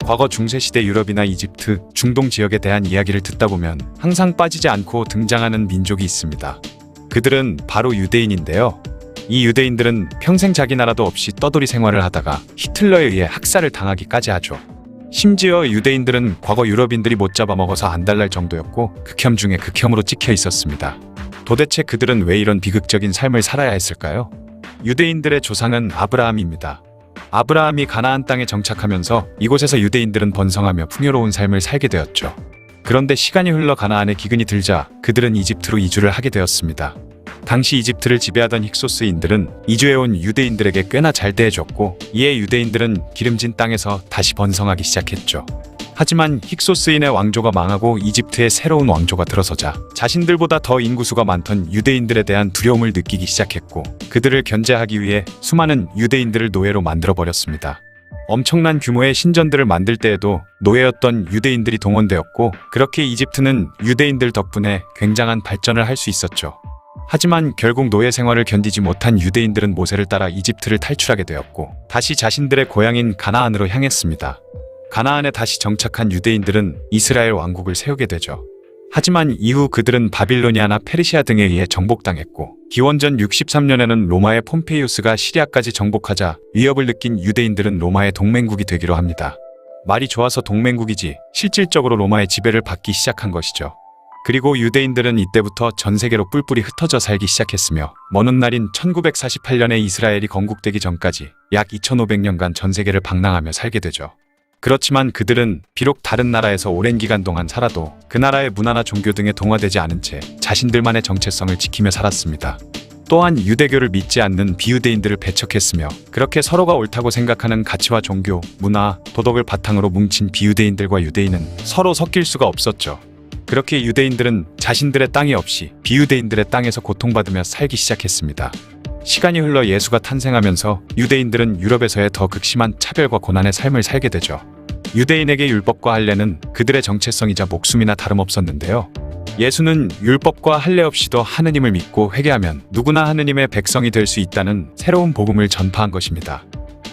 과거 중세시대 유럽이나 이집트, 중동 지역에 대한 이야기를 듣다 보면 항상 빠지지 않고 등장하는 민족이 있습니다. 그들은 바로 유대인인데요. 이 유대인들은 평생 자기 나라도 없이 떠돌이 생활을 하다가 히틀러에 의해 학살을 당하기까지 하죠. 심지어 유대인들은 과거 유럽인들이 못 잡아먹어서 안달날 정도였고 극혐 중에 극혐으로 찍혀 있었습니다. 도대체 그들은 왜 이런 비극적인 삶을 살아야 했을까요? 유대인들의 조상은 아브라함입니다. 아브라함이 가나안 땅에 정착하면서 이곳에서 유대인들은 번성하며 풍요로운 삶을 살게 되었죠. 그런데 시간이 흘러 가나안에 기근이 들자 그들은 이집트로 이주를 하게 되었습니다. 당시 이집트를 지배하던 힉소스인들은 이주해온 유대인들에게 꽤나 잘 대해줬고 이에 유대인들은 기름진 땅에서 다시 번성하기 시작했죠. 하지만 힉소스인의 왕조가 망하고 이집트의 새로운 왕조가 들어서자 자신들보다 더 인구수가 많던 유대인들에 대한 두려움을 느끼기 시작했고 그들을 견제하기 위해 수많은 유대인들을 노예로 만들어버렸습니다. 엄청난 규모의 신전들을 만들 때에도 노예였던 유대인들이 동원되었고 그렇게 이집트는 유대인들 덕분에 굉장한 발전을 할 수 있었죠. 하지만 결국 노예 생활을 견디지 못한 유대인들은 모세를 따라 이집트를 탈출하게 되었고 다시 자신들의 고향인 가나안으로 향했습니다. 가나안에 다시 정착한 유대인들은 이스라엘 왕국을 세우게 되죠. 하지만 이후 그들은 바빌로니아나 페르시아 등에 의해 정복당했고 기원전 63년에는 로마의 폼페이우스가 시리아까지 정복하자 위협을 느낀 유대인들은 로마의 동맹국이 되기로 합니다. 말이 좋아서 동맹국이지 실질적으로 로마의 지배를 받기 시작한 것이죠. 그리고 유대인들은 이때부터 전 세계로 뿔뿔이 흩어져 살기 시작했으며 먼 훗날인 1948년에 이스라엘이 건국되기 전까지 약 2500년간 전 세계를 방랑하며 살게 되죠. 그렇지만 그들은 비록 다른 나라에서 오랜 기간 동안 살아도 그 나라의 문화나 종교 등에 동화되지 않은 채 자신들만의 정체성을 지키며 살았습니다. 또한 유대교를 믿지 않는 비유대인들을 배척했으며 그렇게 서로가 옳다고 생각하는 가치와 종교, 문화, 도덕을 바탕으로 뭉친 비유대인들과 유대인은 서로 섞일 수가 없었죠. 그렇게 유대인들은 자신들의 땅이 없이 비유대인들의 땅에서 고통받으며 살기 시작했습니다. 시간이 흘러 예수가 탄생하면서 유대인들은 유럽에서의 더 극심한 차별과 고난의 삶을 살게 되죠. 유대인에게 율법과 할례는 그들의 정체성이자 목숨이나 다름없었는데요. 예수는 율법과 할례 없이도 하느님을 믿고 회개하면 누구나 하느님의 백성이 될 수 있다는 새로운 복음을 전파한 것입니다.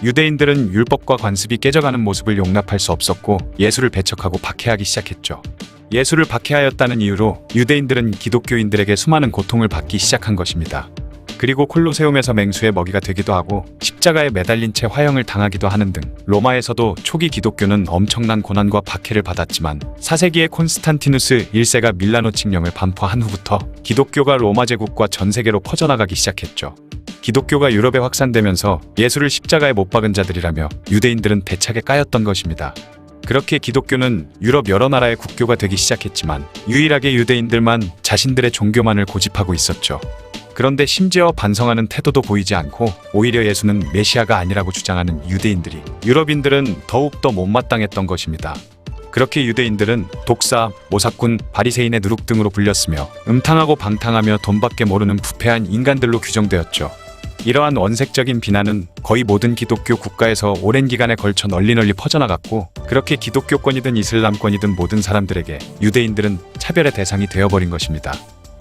유대인들은 율법과 관습이 깨져가는 모습을 용납할 수 없었고 예수를 배척하고 박해하기 시작했죠. 예수를 박해하였다는 이유로 유대인들은 기독교인들에게 수많은 고통을 받기 시작한 것입니다. 그리고 콜로세움에서 맹수의 먹이가 되기도 하고 십자가에 매달린 채 화형을 당하기도 하는 등 로마에서도 초기 기독교는 엄청난 고난과 박해를 받았지만 4세기의 콘스탄티누스 1세가 밀라노 칙령을 반포한 후부터 기독교가 로마 제국과 전 세계로 퍼져나가기 시작했죠. 기독교가 유럽에 확산되면서 예수를 십자가에 못 박은 자들이라며 유대인들은 대차게 까였던 것입니다. 그렇게 기독교는 유럽 여러 나라의 국교가 되기 시작했지만 유일하게 유대인들만 자신들의 종교만을 고집하고 있었죠. 그런데 심지어 반성하는 태도도 보이지 않고 오히려 예수는 메시아가 아니라고 주장하는 유대인들이 유럽인들은 더욱더 못마땅했던 것입니다. 그렇게 유대인들은 독사, 모사꾼, 바리새인의 누룩 등으로 불렸으며 음탕하고 방탕하며 돈밖에 모르는 부패한 인간들로 규정되었죠. 이러한 원색적인 비난은 거의 모든 기독교 국가에서 오랜 기간에 걸쳐 널리 퍼져나갔고 그렇게 기독교권이든 이슬람권이든 모든 사람들에게 유대인들은 차별의 대상이 되어버린 것입니다.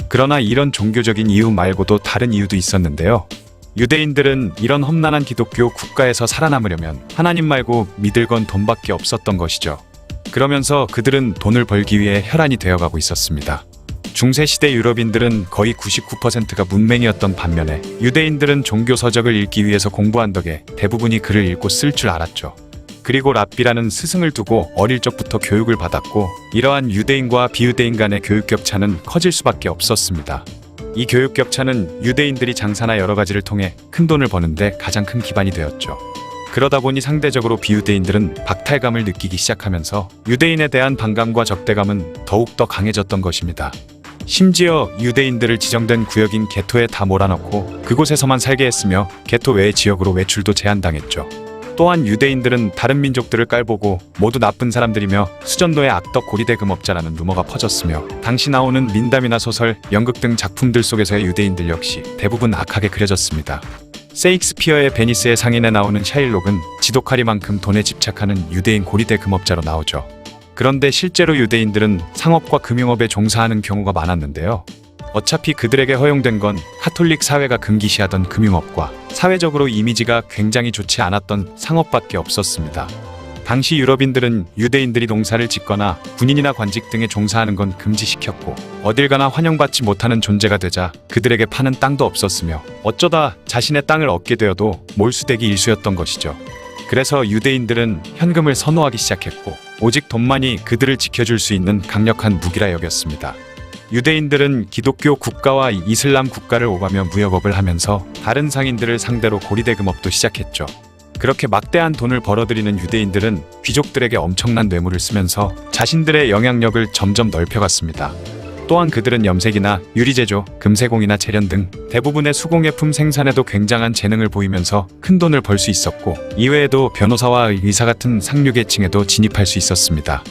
그러나 이런 종교적인 이유 말고도 다른 이유도 있었는데요. 유대인들은 이런 험난한 기독교 국가에서 살아남으려면 하나님 말고 믿을 건 돈밖에 없었던 것이죠. 그러면서 그들은 돈을 벌기 위해 혈안이 되어가고 있었습니다. 중세시대 유럽인들은 거의 99%가 문맹이었던 반면에 유대인들은 종교 서적을 읽기 위해서 공부한 덕에 대부분이 글을 읽고 쓸 줄 알았죠. 그리고 랍비라는 스승을 두고 어릴 적부터 교육을 받았고 이러한 유대인과 비유대인 간의 교육 격차는 커질 수밖에 없었습니다. 이 교육 격차는 유대인들이 장사나 여러 가지를 통해 큰 돈을 버는데 가장 큰 기반이 되었죠. 그러다 보니 상대적으로 비유대인들은 박탈감을 느끼기 시작하면서 유대인에 대한 반감과 적대감은 더욱더 강해졌던 것입니다. 심지어 유대인들을 지정된 구역인 게토에 다 몰아넣고 그곳에서만 살게 했으며 게토 외의 지역으로 외출도 제한당했죠. 또한 유대인들은 다른 민족들을 깔보고 모두 나쁜 사람들이며 수전도의 악덕 고리대 금업자라는 루머가 퍼졌으며 당시 나오는 민담이나 소설, 연극 등 작품들 속에서의 유대인들 역시 대부분 악하게 그려졌습니다. 세익스피어의 베니스의 상인에 나오는 샤일록은 지독하리만큼 돈에 집착하는 유대인 고리대 금업자로 나오죠. 그런데 실제로 유대인들은 상업과 금융업에 종사하는 경우가 많았는데요. 어차피 그들에게 허용된 건 카톨릭 사회가 금기시하던 금융업과 사회적으로 이미지가 굉장히 좋지 않았던 상업밖에 없었습니다. 당시 유럽인들은 유대인들이 농사를 짓거나 군인이나 관직 등에 종사하는 건 금지시켰고 어딜 가나 환영받지 못하는 존재가 되자 그들에게 파는 땅도 없었으며 어쩌다 자신의 땅을 얻게 되어도 몰수되기 일쑤였던 것이죠. 그래서 유대인들은 현금을 선호하기 시작했고 오직 돈만이 그들을 지켜줄 수 있는 강력한 무기라 여겼습니다. 유대인들은 기독교 국가와 이슬람 국가를 오가며 무역업을 하면서 다른 상인들을 상대로 고리대금업도 시작했죠. 그렇게 막대한 돈을 벌어들이는 유대인들은 귀족들에게 엄청난 뇌물을 쓰면서 자신들의 영향력을 점점 넓혀갔습니다. 또한 그들은 염색이나 유리제조, 금세공이나 재련 등 대부분의 수공예품 생산에도 굉장한 재능을 보이면서 큰 돈을 벌 수 있었고 이외에도 변호사와 의사 같은 상류계층에도 진입할 수 있었습니다.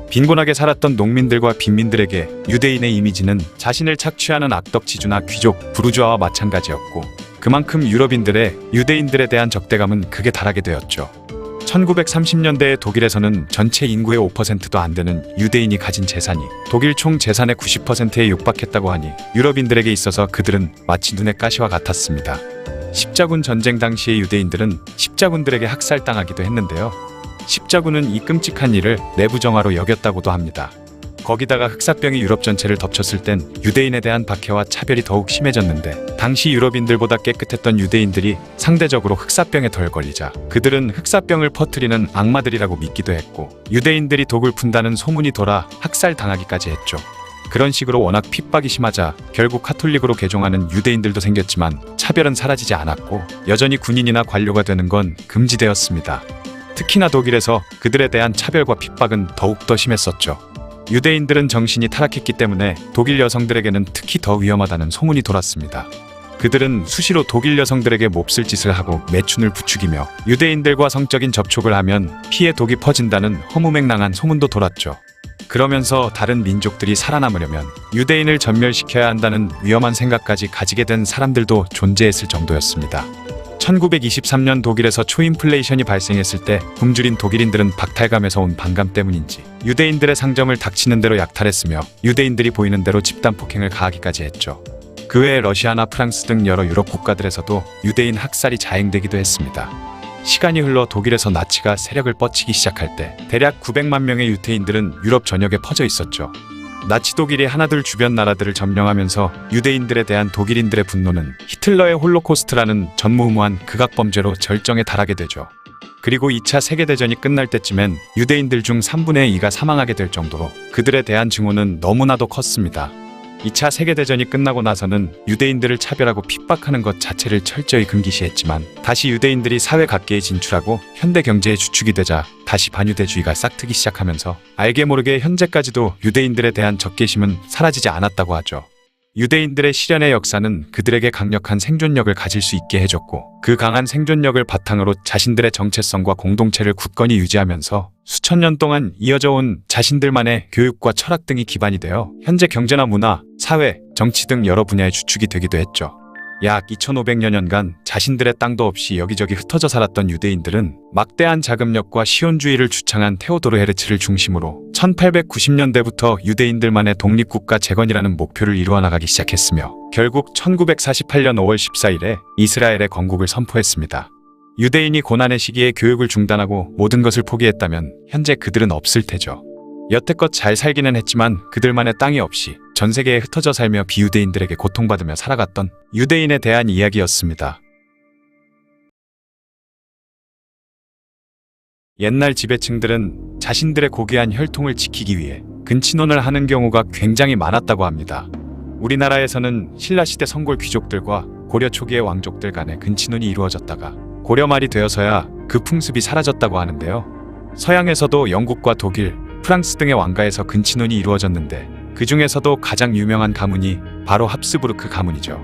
빈곤하게 살았던 농민들과 빈민들에게 유대인의 이미지는 자신을 착취하는 악덕지주나 귀족, 부르주아와 마찬가지였고 그만큼 유럽인들의 유대인들에 대한 적대감은 극에 달하게 되었죠. 1930년대의 독일에서는 전체 인구의 5%도 안 되는 유대인이 가진 재산이 독일 총 재산의 90%에 육박했다고 하니 유럽인들에게 있어서 그들은 마치 눈의 가시와 같았습니다. 십자군 전쟁 당시의 유대인들은 십자군들에게 학살당하기도 했는데요. 십자군은 이 끔찍한 일을 내부 정화로 여겼다고도 합니다. 거기다가 흑사병이 유럽 전체를 덮쳤을 땐 유대인에 대한 박해와 차별이 더욱 심해졌는데 당시 유럽인들보다 깨끗했던 유대인들이 상대적으로 흑사병에 덜 걸리자 그들은 흑사병을 퍼뜨리는 악마들이라고 믿기도 했고 유대인들이 독을 푼다는 소문이 돌아 학살당하기까지 했죠. 그런 식으로 워낙 핍박이 심하자 결국 카톨릭으로 개종하는 유대인들도 생겼지만 차별은 사라지지 않았고 여전히 군인이나 관료가 되는 건 금지되었습니다. 특히나 독일에서 그들에 대한 차별과 핍박은 더욱더 심했었죠. 유대인들은 정신이 타락했기 때문에 독일 여성들에게는 특히 더 위험하다는 소문이 돌았습니다. 그들은 수시로 독일 여성들에게 몹쓸 짓을 하고 매춘을 부추기며 유대인들과 성적인 접촉을 하면 피에 독이 퍼진다는 허무맹랑한 소문도 돌았죠. 그러면서 다른 민족들이 살아남으려면 유대인을 전멸시켜야 한다는 위험한 생각까지 가지게 된 사람들도 존재했을 정도였습니다. 1923년 독일에서 초인플레이션이 발생했을 때 굶주린 독일인들은 박탈감에서 온 반감 때문인지 유대인들의 상점을 닥치는 대로 약탈했으며 유대인들이 보이는 대로 집단 폭행을 가하기까지 했죠. 그 외에 러시아나 프랑스 등 여러 유럽 국가들에서도 유대인 학살이 자행되기도 했습니다. 시간이 흘러 독일에서 나치가 세력을 뻗치기 시작할 때 대략 900만 명의 유대인들은 유럽 전역에 퍼져 있었죠. 나치 독일이 하나둘 주변 나라들을 점령하면서 유대인들에 대한 독일인들의 분노는 히틀러의 홀로코스트라는 전무후무한 극악범죄로 절정에 달하게 되죠. 그리고 2차 세계대전이 끝날 때쯤엔 유대인들 중 3분의 2가 사망하게 될 정도로 그들에 대한 증오는 너무나도 컸습니다. 2차 세계대전이 끝나고 나서는 유대인들을 차별하고 핍박하는 것 자체를 철저히 금기시했지만 다시 유대인들이 사회 각계에 진출하고 현대 경제의 주축이 되자 다시 반유대주의가 싹트기 시작하면서 알게 모르게 현재까지도 유대인들에 대한 적개심은 사라지지 않았다고 하죠. 유대인들의 실현의 역사는 그들에게 강력한 생존력을 가질 수 있게 해줬고 그 강한 생존력을 바탕으로 자신들의 정체성과 공동체를 굳건히 유지하면서 수천 년 동안 이어져 온 자신들만의 교육과 철학 등이 기반이 되어 현재 경제나 문화, 사회, 정치 등 여러 분야의 주축이 되기도 했죠. 약 2500여 년간 자신들의 땅도 없이 여기저기 흩어져 살았던 유대인들은 막대한 자금력과 시온주의를 주창한 테오도르 헤르츠를 중심으로 1890년대부터 유대인들만의 독립국가 재건이라는 목표를 이루어 나가기 시작했으며 결국 1948년 5월 14일에 이스라엘의 건국을 선포했습니다. 유대인이 고난의 시기에 교육을 중단하고 모든 것을 포기했다면 현재 그들은 없을 테죠. 여태껏 잘 살기는 했지만 그들만의 땅이 없이 전 세계에 흩어져 살며 비유대인들에게 고통받으며 살아갔던 유대인에 대한 이야기였습니다. 옛날 지배층들은 자신들의 고귀한 혈통을 지키기 위해 근친혼을 하는 경우가 굉장히 많았다고 합니다. 우리나라에서는 신라시대 성골 귀족들과 고려 초기의 왕족들 간의 근친혼이 이루어졌다가 고려 말이 되어서야 그 풍습이 사라졌다고 하는데요. 서양에서도 영국과 독일, 프랑스 등의 왕가에서 근친혼이 이루어졌는데 그 중에서도 가장 유명한 가문이 바로 합스부르크 가문이죠.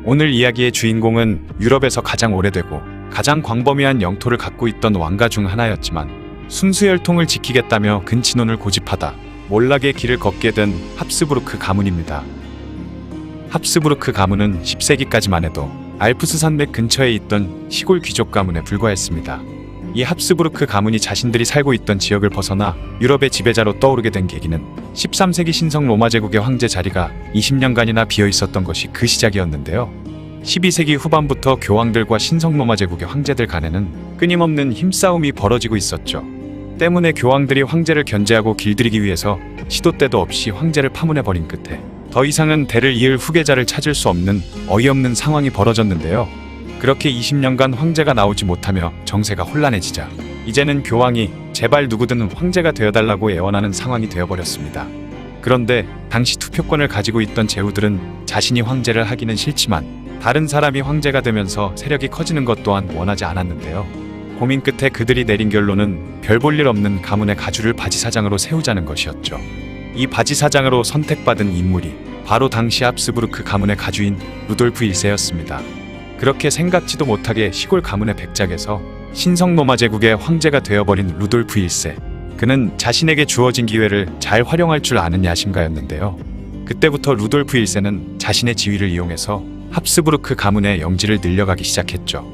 오늘 이야기의 주인공은 유럽에서 가장 오래되고 가장 광범위한 영토를 갖고 있던 왕가 중 하나였지만 순수혈통을 지키겠다며 근친혼을 고집하다 몰락의 길을 걷게 된 합스부르크 가문입니다. 합스부르크 가문은 10세기까지만 해도 알프스 산맥 근처에 있던 시골 귀족 가문에 불과했습니다. 이 합스부르크 가문이 자신들이 살고 있던 지역을 벗어나 유럽의 지배자로 떠오르게 된 계기는 13세기 신성 로마 제국의 황제 자리가 20년간이나 비어 있었던 것이 그 시작이었는데요. 12세기 후반부터 교황들과 신성 로마 제국의 황제들 간에는 끊임없는 힘싸움이 벌어지고 있었죠. 때문에 교황들이 황제를 견제하고 길들이기 위해서 시도 때도 없이 황제를 파문해버린 끝에 더 이상은 대를 이을 후계자를 찾을 수 없는 어이없는 상황이 벌어졌는데요. 그렇게 20년간 황제가 나오지 못하며 정세가 혼란해지자 이제는 교황이 제발 누구든 황제가 되어달라고 애원하는 상황이 되어버렸습니다. 그런데 당시 투표권을 가지고 있던 제후들은 자신이 황제를 하기는 싫지만 다른 사람이 황제가 되면서 세력이 커지는 것 또한 원하지 않았는데요. 고민 끝에 그들이 내린 결론은 별 볼 일 없는 가문의 가주를 바지사장으로 세우자는 것이었죠. 이 바지사장으로 선택받은 인물이 바로 당시 합스부르크 가문의 가주인 루돌프 1세였습니다. 그렇게 생각지도 못하게 시골 가문의 백작에서 신성로마 제국의 황제가 되어버린 루돌프 1세. 그는 자신에게 주어진 기회를 잘 활용할 줄 아는 야심가였는데요. 그때부터 루돌프 1세는 자신의 지위를 이용해서 합스부르크 가문의 영지를 늘려가기 시작했죠.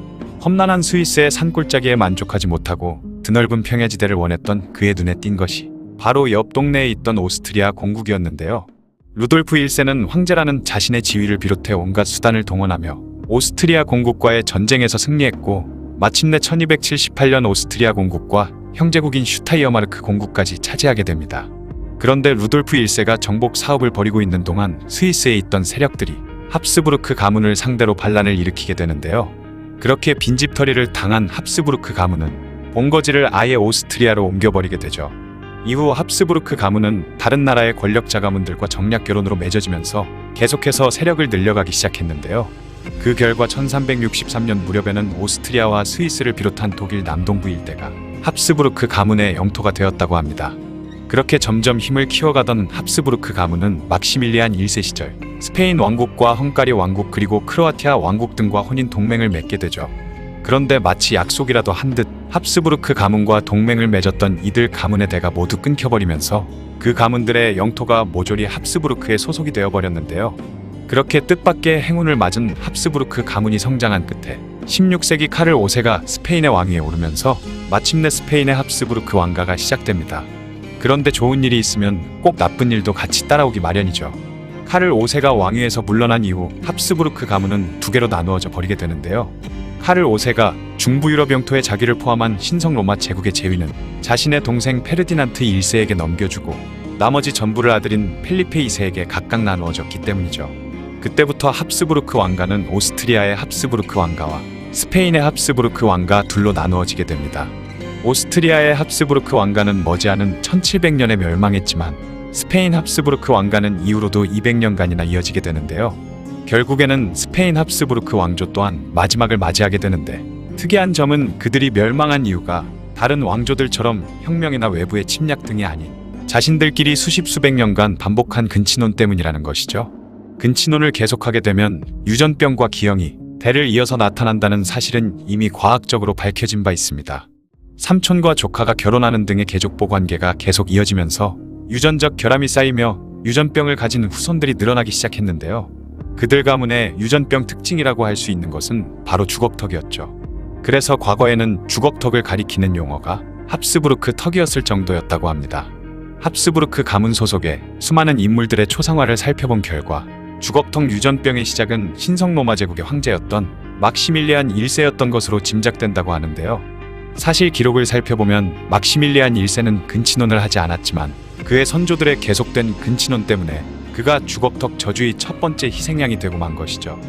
험난한 스위스의 산골짜기에 만족하지 못하고 드넓은 평야지대를 원했던 그의 눈에 띈 것이 바로 옆 동네에 있던 오스트리아 공국이었는데요. 루돌프 1세는 황제라는 자신의 지위를 비롯해 온갖 수단을 동원하며 오스트리아 공국과의 전쟁에서 승리했고 마침내 1278년 오스트리아 공국과 형제국인 슈타이어마르크 공국까지 차지하게 됩니다. 그런데 루돌프 1세가 정복 사업을 벌이고 있는 동안 스위스에 있던 세력들이 합스부르크 가문을 상대로 반란을 일으키게 되는데요. 그렇게 빈집털이를 당한 합스부르크 가문은 본거지를 아예 오스트리아로 옮겨버리게 되죠. 이후 합스부르크 가문은 다른 나라의 권력자 가문들과 정략 결혼으로 맺어지면서 계속해서 세력을 늘려가기 시작했는데요. 그 결과 1363년 무렵에는 오스트리아와 스위스를 비롯한 독일 남동부 일대가 합스부르크 가문의 영토가 되었다고 합니다. 그렇게 점점 힘을 키워가던 합스부르크 가문은 막시밀리안 1세 시절 스페인 왕국과 헝가리 왕국 그리고 크로아티아 왕국 등과 혼인 동맹을 맺게 되죠. 그런데 마치 약속이라도 한 듯 합스부르크 가문과 동맹을 맺었던 이들 가문의 대가 모두 끊겨버리면서 그 가문들의 영토가 모조리 합스부르크에 소속이 되어버렸는데요. 그렇게 뜻밖의 행운을 맞은 합스부르크 가문이 성장한 끝에 16세기 카를 5세가 스페인의 왕위에 오르면서 마침내 스페인의 합스부르크 왕가가 시작됩니다. 그런데 좋은 일이 있으면 꼭 나쁜 일도 같이 따라오기 마련이죠. 카를 5세가 왕위에서 물러난 이후 합스부르크 가문은 두 개로 나누어져 버리게 되는데요. 카를 5세가 중부 유럽 영토의 자기를 포함한 신성 로마 제국의 재위는 자신의 동생 페르디난트 1세에게 넘겨주고 나머지 전부를 아들인 펠리페 2세에게 각각 나누어졌기 때문이죠. 그때부터 합스부르크 왕가는 오스트리아의 합스부르크 왕가와 스페인의 합스부르크 왕가 둘로 나누어지게 됩니다. 오스트리아의 합스부르크 왕가는 머지않은 1700년에 멸망했지만 스페인 합스부르크 왕가는 이후로도 200년간이나 이어지게 되는데요. 결국에는 스페인 합스부르크 왕조 또한 마지막을 맞이하게 되는데 특이한 점은 그들이 멸망한 이유가 다른 왕조들처럼 혁명이나 외부의 침략 등이 아닌 자신들끼리 수십 수백 년간 반복한 근친혼 때문이라는 것이죠. 근친혼을 계속하게 되면 유전병과 기형이 대를 이어서 나타난다는 사실은 이미 과학적으로 밝혀진 바 있습니다. 삼촌과 조카가 결혼하는 등의 계족보 관계가 계속 이어지면서 유전적 결함이 쌓이며 유전병을 가진 후손들이 늘어나기 시작했는데요. 그들 가문의 유전병 특징이라고 할 수 있는 것은 바로 주걱턱이었죠. 그래서 과거에는 주걱턱을 가리키는 용어가 합스부르크 턱이었을 정도였다고 합니다. 합스부르크 가문 소속의 수많은 인물들의 초상화를 살펴본 결과 주걱턱 유전병의 시작은 신성로마 제국의 황제였던 막시밀리안 1세였던 것으로 짐작된다고 하는데요. 사실 기록을 살펴보면 막시밀리안 1세는 근친혼을 하지 않았지만 그의 선조들의 계속된 근친혼 때문에 그가 주걱턱 저주의 첫 번째 희생양이 되고 만 것이죠.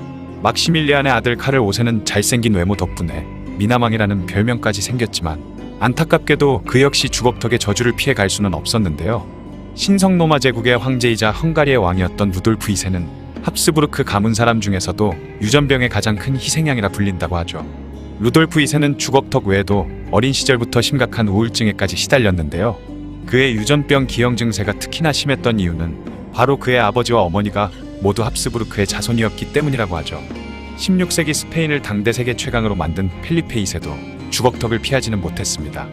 막시밀리안의 아들 카를 5세는 잘생긴 외모 덕분에 미남왕이라는 별명까지 생겼지만 안타깝게도 그 역시 주걱턱의 저주를 피해 갈 수는 없었는데요. 신성로마 제국의 황제이자 헝가리의 왕이었던 루돌프 2세는 합스부르크 가문 사람 중에서도 유전병의 가장 큰 희생양이라 불린다고 하죠. 루돌프 2세는 주걱턱 외에도 어린 시절부터 심각한 우울증에까지 시달렸는데요. 그의 유전병 기형 증세가 특히나 심했던 이유는 바로 그의 아버지와 어머니가 모두 합스부르크의 자손이었기 때문이라고 하죠. 16세기 스페인을 당대 세계 최강으로 만든 펠리페 2세도 주걱턱을 피하지는 못했습니다.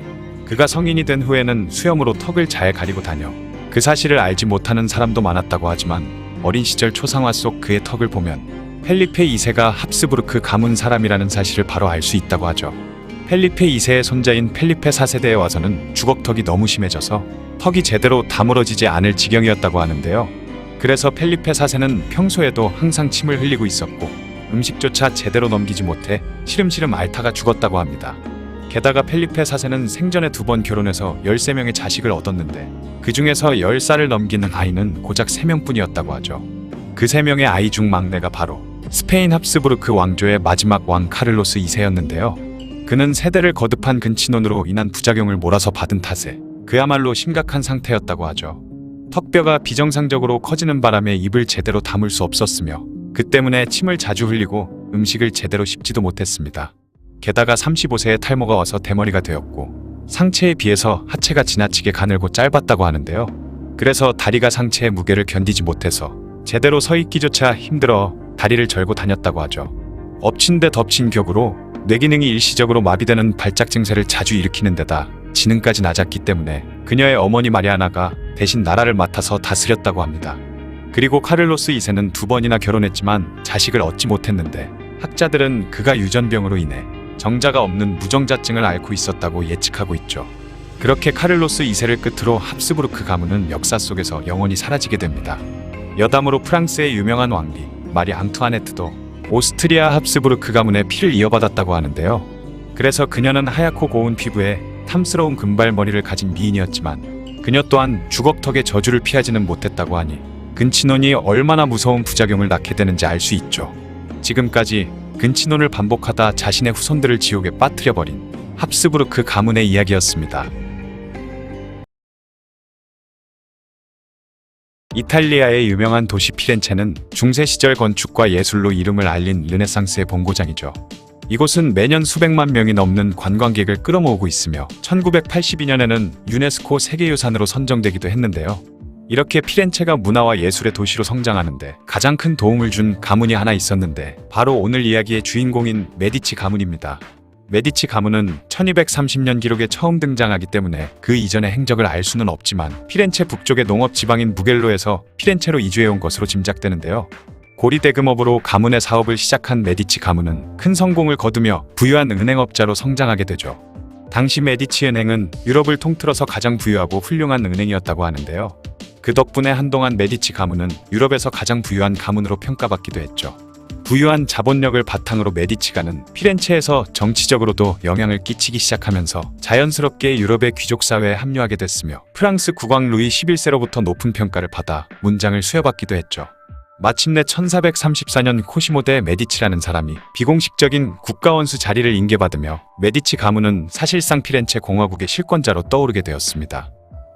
그가 성인이 된 후에는 수염으로 턱을 잘 가리고 다녀 그 사실을 알지 못하는 사람도 많았다고 하지만 어린 시절 초상화 속 그의 턱을 보면 펠리페 2세가 합스부르크 가문 사람이라는 사실을 바로 알 수 있다고 하죠. 펠리페 2세의 손자인 펠리페 4세대에 와서는 주걱턱이 너무 심해져서 턱이 제대로 다물어지지 않을 지경이었다고 하는데요. 그래서 펠리페 4세는 평소에도 항상 침을 흘리고 있었고 음식조차 제대로 넘기지 못해 시름시름 앓다가 죽었다고 합니다. 게다가 펠리페 4세는 생전에 2번 결혼해서 13명의 자식을 얻었는데 그 중에서 10살을 넘기는 아이는 고작 3명뿐이었다고 하죠. 그 3명의 아이 중 막내가 바로 스페인 합스부르크 왕조의 마지막 왕 카를로스 2세였는데요. 그는 세대를 거듭한 근친혼으로 인한 부작용을 몰아서 받은 탓에 그야말로 심각한 상태였다고 하죠. 턱뼈가 비정상적으로 커지는 바람에 입을 제대로 다물 수 없었으며 그 때문에 침을 자주 흘리고 음식을 제대로 씹지도 못했습니다. 게다가 35세에 탈모가 와서 대머리가 되었고 상체에 비해서 하체가 지나치게 가늘고 짧았다고 하는데요. 그래서 다리가 상체의 무게를 견디지 못해서 제대로 서 있기조차 힘들어 다리를 절고 다녔다고 하죠. 엎친 데 덮친 격으로 뇌기능이 일시적으로 마비되는 발작 증세를 자주 일으키는 데다 지능까지 낮았기 때문에 그녀의 어머니 마리아나가 대신 나라를 맡아서 다스렸다고 합니다. 그리고 카를로스 2세는 2번이나 결혼했지만 자식을 얻지 못했는데 학자들은 그가 유전병으로 인해 정자가 없는 무정자증을 앓고 있었다고 예측하고 있죠. 그렇게 카를로스 2세를 끝으로 합스부르크 가문은 역사 속에서 영원히 사라지게 됩니다. 여담으로 프랑스의 유명한 왕비 마리 앙투아네트도 오스트리아 합스부르크 가문의 피를 이어받았다고 하는데요. 그래서 그녀는 하얗고 고운 피부에 탐스러운 금발머리를 가진 미인이었지만 그녀 또한 주걱턱의 저주를 피하지는 못했다고 하니 근친혼이 얼마나 무서운 부작용을 낳게 되는지 알 수 있죠. 지금까지 근친혼을 반복하다 자신의 후손들을 지옥에 빠뜨려버린 합스부르크 가문의 이야기였습니다. 이탈리아의 유명한 도시 피렌체는 중세 시절 건축과 예술로 이름을 알린 르네상스의 본고장이죠. 이곳은 매년 수백만 명이 넘는 관광객을 끌어모으고 있으며 1982년에는 유네스코 세계유산으로 선정되기도 했는데요. 이렇게 피렌체가 문화와 예술의 도시로 성장하는데 가장 큰 도움을 준 가문이 하나 있었는데 바로 오늘 이야기의 주인공인 메디치 가문입니다. 메디치 가문은 1230년 기록에 처음 등장하기 때문에 그 이전의 행적을 알 수는 없지만 피렌체 북쪽의 농업 지방인 무겔로에서 피렌체로 이주해온 것으로 짐작되는데요. 고리 대금업으로 가문의 사업을 시작한 메디치 가문은 큰 성공을 거두며 부유한 은행업자로 성장하게 되죠. 당시 메디치 은행은 유럽을 통틀어서 가장 부유하고 훌륭한 은행이었다고 하는데요. 그 덕분에 한동안 메디치 가문은 유럽에서 가장 부유한 가문으로 평가받기도 했죠. 부유한 자본력을 바탕으로 메디치가는 피렌체에서 정치적으로도 영향을 끼치기 시작하면서 자연스럽게 유럽의 귀족 사회에 합류하게 됐으며 프랑스 국왕 루이 11세로부터 높은 평가를 받아 문장을 수여받기도 했죠. 마침내 1434년 코시모 대 메디치라는 사람이 비공식적인 국가원수 자리를 인계받으며 메디치 가문은 사실상 피렌체 공화국의 실권자로 떠오르게 되었습니다.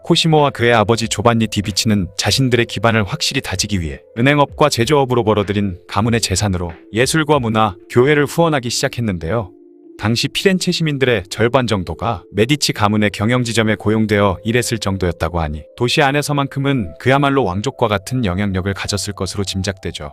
코시모와 그의 아버지 조반니 디비치는 자신들의 기반을 확실히 다지기 위해 은행업과 제조업으로 벌어들인 가문의 재산으로 예술과 문화, 교회를 후원하기 시작했는데요. 당시 피렌체 시민들의 절반 정도가 메디치 가문의 경영지점에 고용되어 일했을 정도였다고 하니 도시 안에서만큼은 그야말로 왕족과 같은 영향력을 가졌을 것으로 짐작되죠.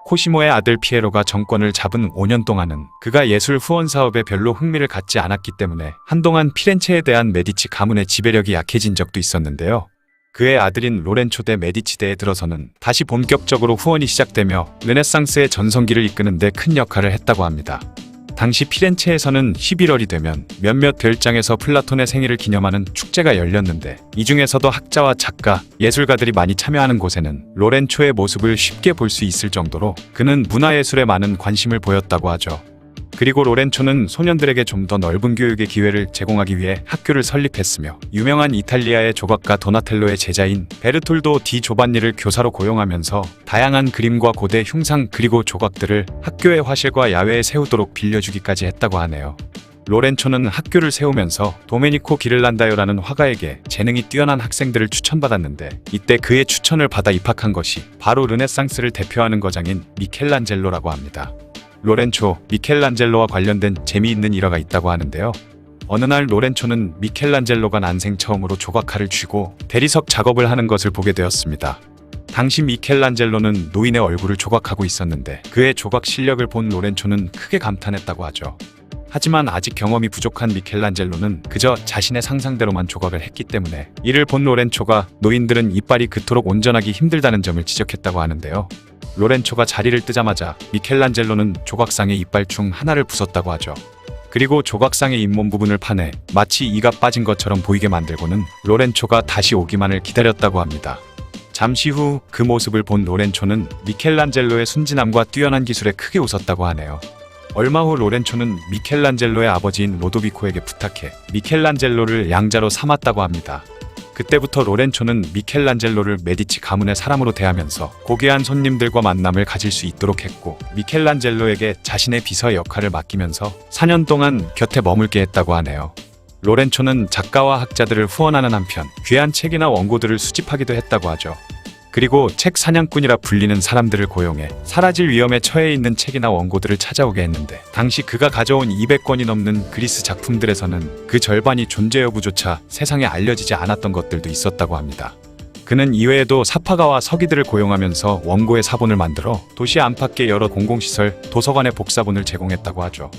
코시모의 아들 피에로가 정권을 잡은 5년 동안은 그가 예술 후원 사업에 별로 흥미를 갖지 않았기 때문에 한동안 피렌체에 대한 메디치 가문의 지배력이 약해진 적도 있었는데요. 그의 아들인 로렌초 대 메디치대에 들어서는 다시 본격적으로 후원이 시작되며 르네상스의 전성기를 이끄는 데 큰 역할을 했다고 합니다. 당시 피렌체에서는 11월이 되면 몇몇 별장에서 플라톤의 생일을 기념하는 축제가 열렸는데 이 중에서도 학자와 작가, 예술가들이 많이 참여하는 곳에는 로렌초의 모습을 쉽게 볼 수 있을 정도로 그는 문화예술에 많은 관심을 보였다고 하죠. 그리고 로렌초는 소년들에게 좀 더 넓은 교육의 기회를 제공하기 위해 학교를 설립했으며 유명한 이탈리아의 조각가 도나텔로의 제자인 베르톨도 디 조반니를 교사로 고용하면서 다양한 그림과 고대 흉상 그리고 조각들을 학교의 화실과 야외에 세우도록 빌려주기까지 했다고 하네요. 로렌초는 학교를 세우면서 도메니코 기를란다요라는 화가에게 재능이 뛰어난 학생들을 추천받았는데 이때 그의 추천을 받아 입학한 것이 바로 르네상스를 대표하는 거장인 미켈란젤로라고 합니다. 로렌초, 미켈란젤로와 관련된 재미있는 일화가 있다고 하는데요. 어느 날 로렌초는 미켈란젤로가 난생 처음으로 조각칼을 쥐고 대리석 작업을 하는 것을 보게 되었습니다. 당시 미켈란젤로는 노인의 얼굴을 조각하고 있었는데 그의 조각 실력을 본 로렌초는 크게 감탄했다고 하죠. 하지만 아직 경험이 부족한 미켈란젤로는 그저 자신의 상상대로만 조각을 했기 때문에 이를 본 로렌초가 노인들은 이빨이 그토록 온전하기 힘들다는 점을 지적했다고 하는데요. 로렌초가 자리를 뜨자마자 미켈란젤로는 조각상의 이빨 중 하나를 부쉈다고 하죠. 그리고 조각상의 잇몸 부분을 파내 마치 이가 빠진 것처럼 보이게 만들고는 로렌초가 다시 오기만을 기다렸다고 합니다. 잠시 후 그 모습을 본 로렌초는 미켈란젤로의 순진함과 뛰어난 기술에 크게 웃었다고 하네요. 얼마 후 로렌초는 미켈란젤로의 아버지인 로도비코에게 부탁해 미켈란젤로를 양자로 삼았다고 합니다. 그때부터 로렌초는 미켈란젤로를 메디치 가문의 사람으로 대하면서 고귀한 손님들과 만남을 가질 수 있도록 했고, 미켈란젤로에게 자신의 비서의 역할을 맡기면서 4년 동안 곁에 머물게 했다고 하네요. 로렌초는 작가와 학자들을 후원하는 한편 귀한 책이나 원고들을 수집하기도 했다고 하죠. 그리고 책 사냥꾼이라 불리는 사람들을 고용해 사라질 위험에 처해 있는 책이나 원고들을 찾아오게 했는데, 당시 그가 가져온 200권이 넘는 그리스 작품들에서는 그 절반이 존재 여부조차 세상에 알려지지 않았던 것들도 있었다고 합니다. 그는 이외에도 사파가와 서기들을 고용하면서 원고의 사본을 만들어 도시 안팎의 여러 공공시설, 도서관의 복사본을 제공했다고 하죠.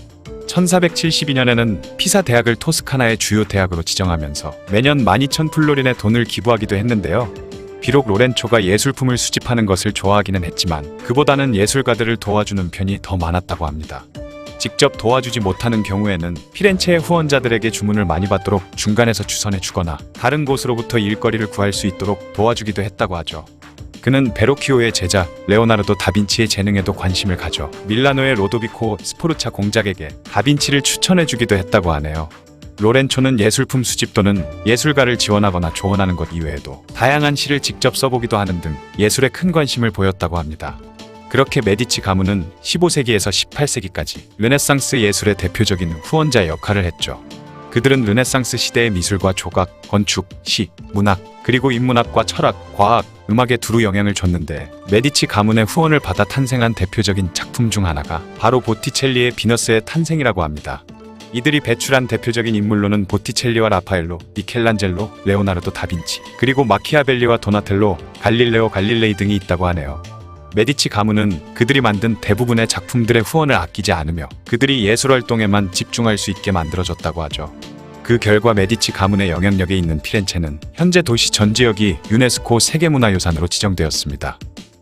1472년에는 피사 대학을 토스카나의 주요 대학으로 지정하면서 매년 12,000플로린의 돈을 기부하기도 했는데요. 비록 로렌초가 예술품을 수집하는 것을 좋아하기는 했지만 그보다는 예술가들을 도와주는 편이 더 많았다고 합니다. 직접 도와주지 못하는 경우에는 피렌체의 후원자들에게 주문을 많이 받도록 중간에서 주선해 주거나 다른 곳으로부터 일거리를 구할 수 있도록 도와주기도 했다고 하죠. 그는 베로키오의 제자 레오나르도 다빈치의 재능에도 관심을 가져 밀라노의 로도비코 스포르차 공작에게 다빈치를 추천해 주기도 했다고 하네요. 로렌초는 예술품 수집 또는 예술가를 지원하거나 조언하는 것 이외에도 다양한 시를 직접 써보기도 하는 등 예술에 큰 관심을 보였다고 합니다. 그렇게 메디치 가문은 15세기에서 18세기까지 르네상스 예술의 대표적인 후원자의 역할을 했죠. 그들은 르네상스 시대의 미술과 조각, 건축, 시, 문학, 그리고 인문학과 철학, 과학, 음악에 두루 영향을 줬는데, 메디치 가문의 후원을 받아 탄생한 대표적인 작품 중 하나가 바로 보티첼리의 비너스의 탄생이라고 합니다. 이들이 배출한 대표적인 인물로는 보티첼리와 라파엘로, 미켈란젤로, 레오나르도 다빈치, 그리고 마키아벨리와 도나텔로, 갈릴레오 갈릴레이 등이 있다고 하네요. 메디치 가문은 그들이 만든 대부분의 작품들의 후원을 아끼지 않으며 그들이 예술활동에만 집중할 수 있게 만들어줬다고 하죠. 그 결과 메디치 가문의 영향력에 있는 피렌체는 현재 도시 전 지역이 유네스코 세계문화유산으로 지정되었습니다.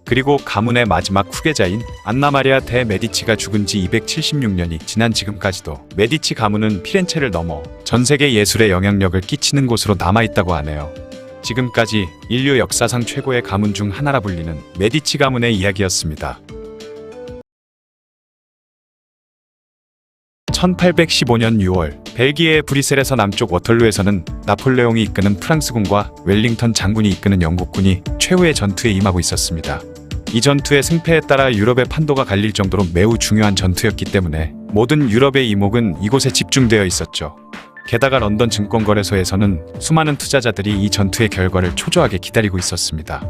그리고 가문의 마지막 후계자인 안나 마리아 데 메디치가 죽은 지 276년이 지난 지금까지도 메디치 가문은 피렌체를 넘어 전 세계 예술에 영향력을 끼치는 곳으로 남아있다고 하네요. 지금까지 인류 역사상 최고의 가문 중 하나라 불리는 메디치 가문의 이야기였습니다. 1815년 6월 벨기에의 브뤼셀에서 남쪽 워털루에서는 나폴레옹이 이끄는 프랑스군과 웰링턴 장군이 이끄는 영국군이 최후의 전투에 임하고 있었습니다. 이 전투의 승패에 따라 유럽의 판도가 갈릴 정도로 매우 중요한 전투였기 때문에 모든 유럽의 이목은 이곳에 집중되어 있었죠. 게다가 런던 증권거래소에서는 수많은 투자자들이 이 전투의 결과를 초조하게 기다리고 있었습니다.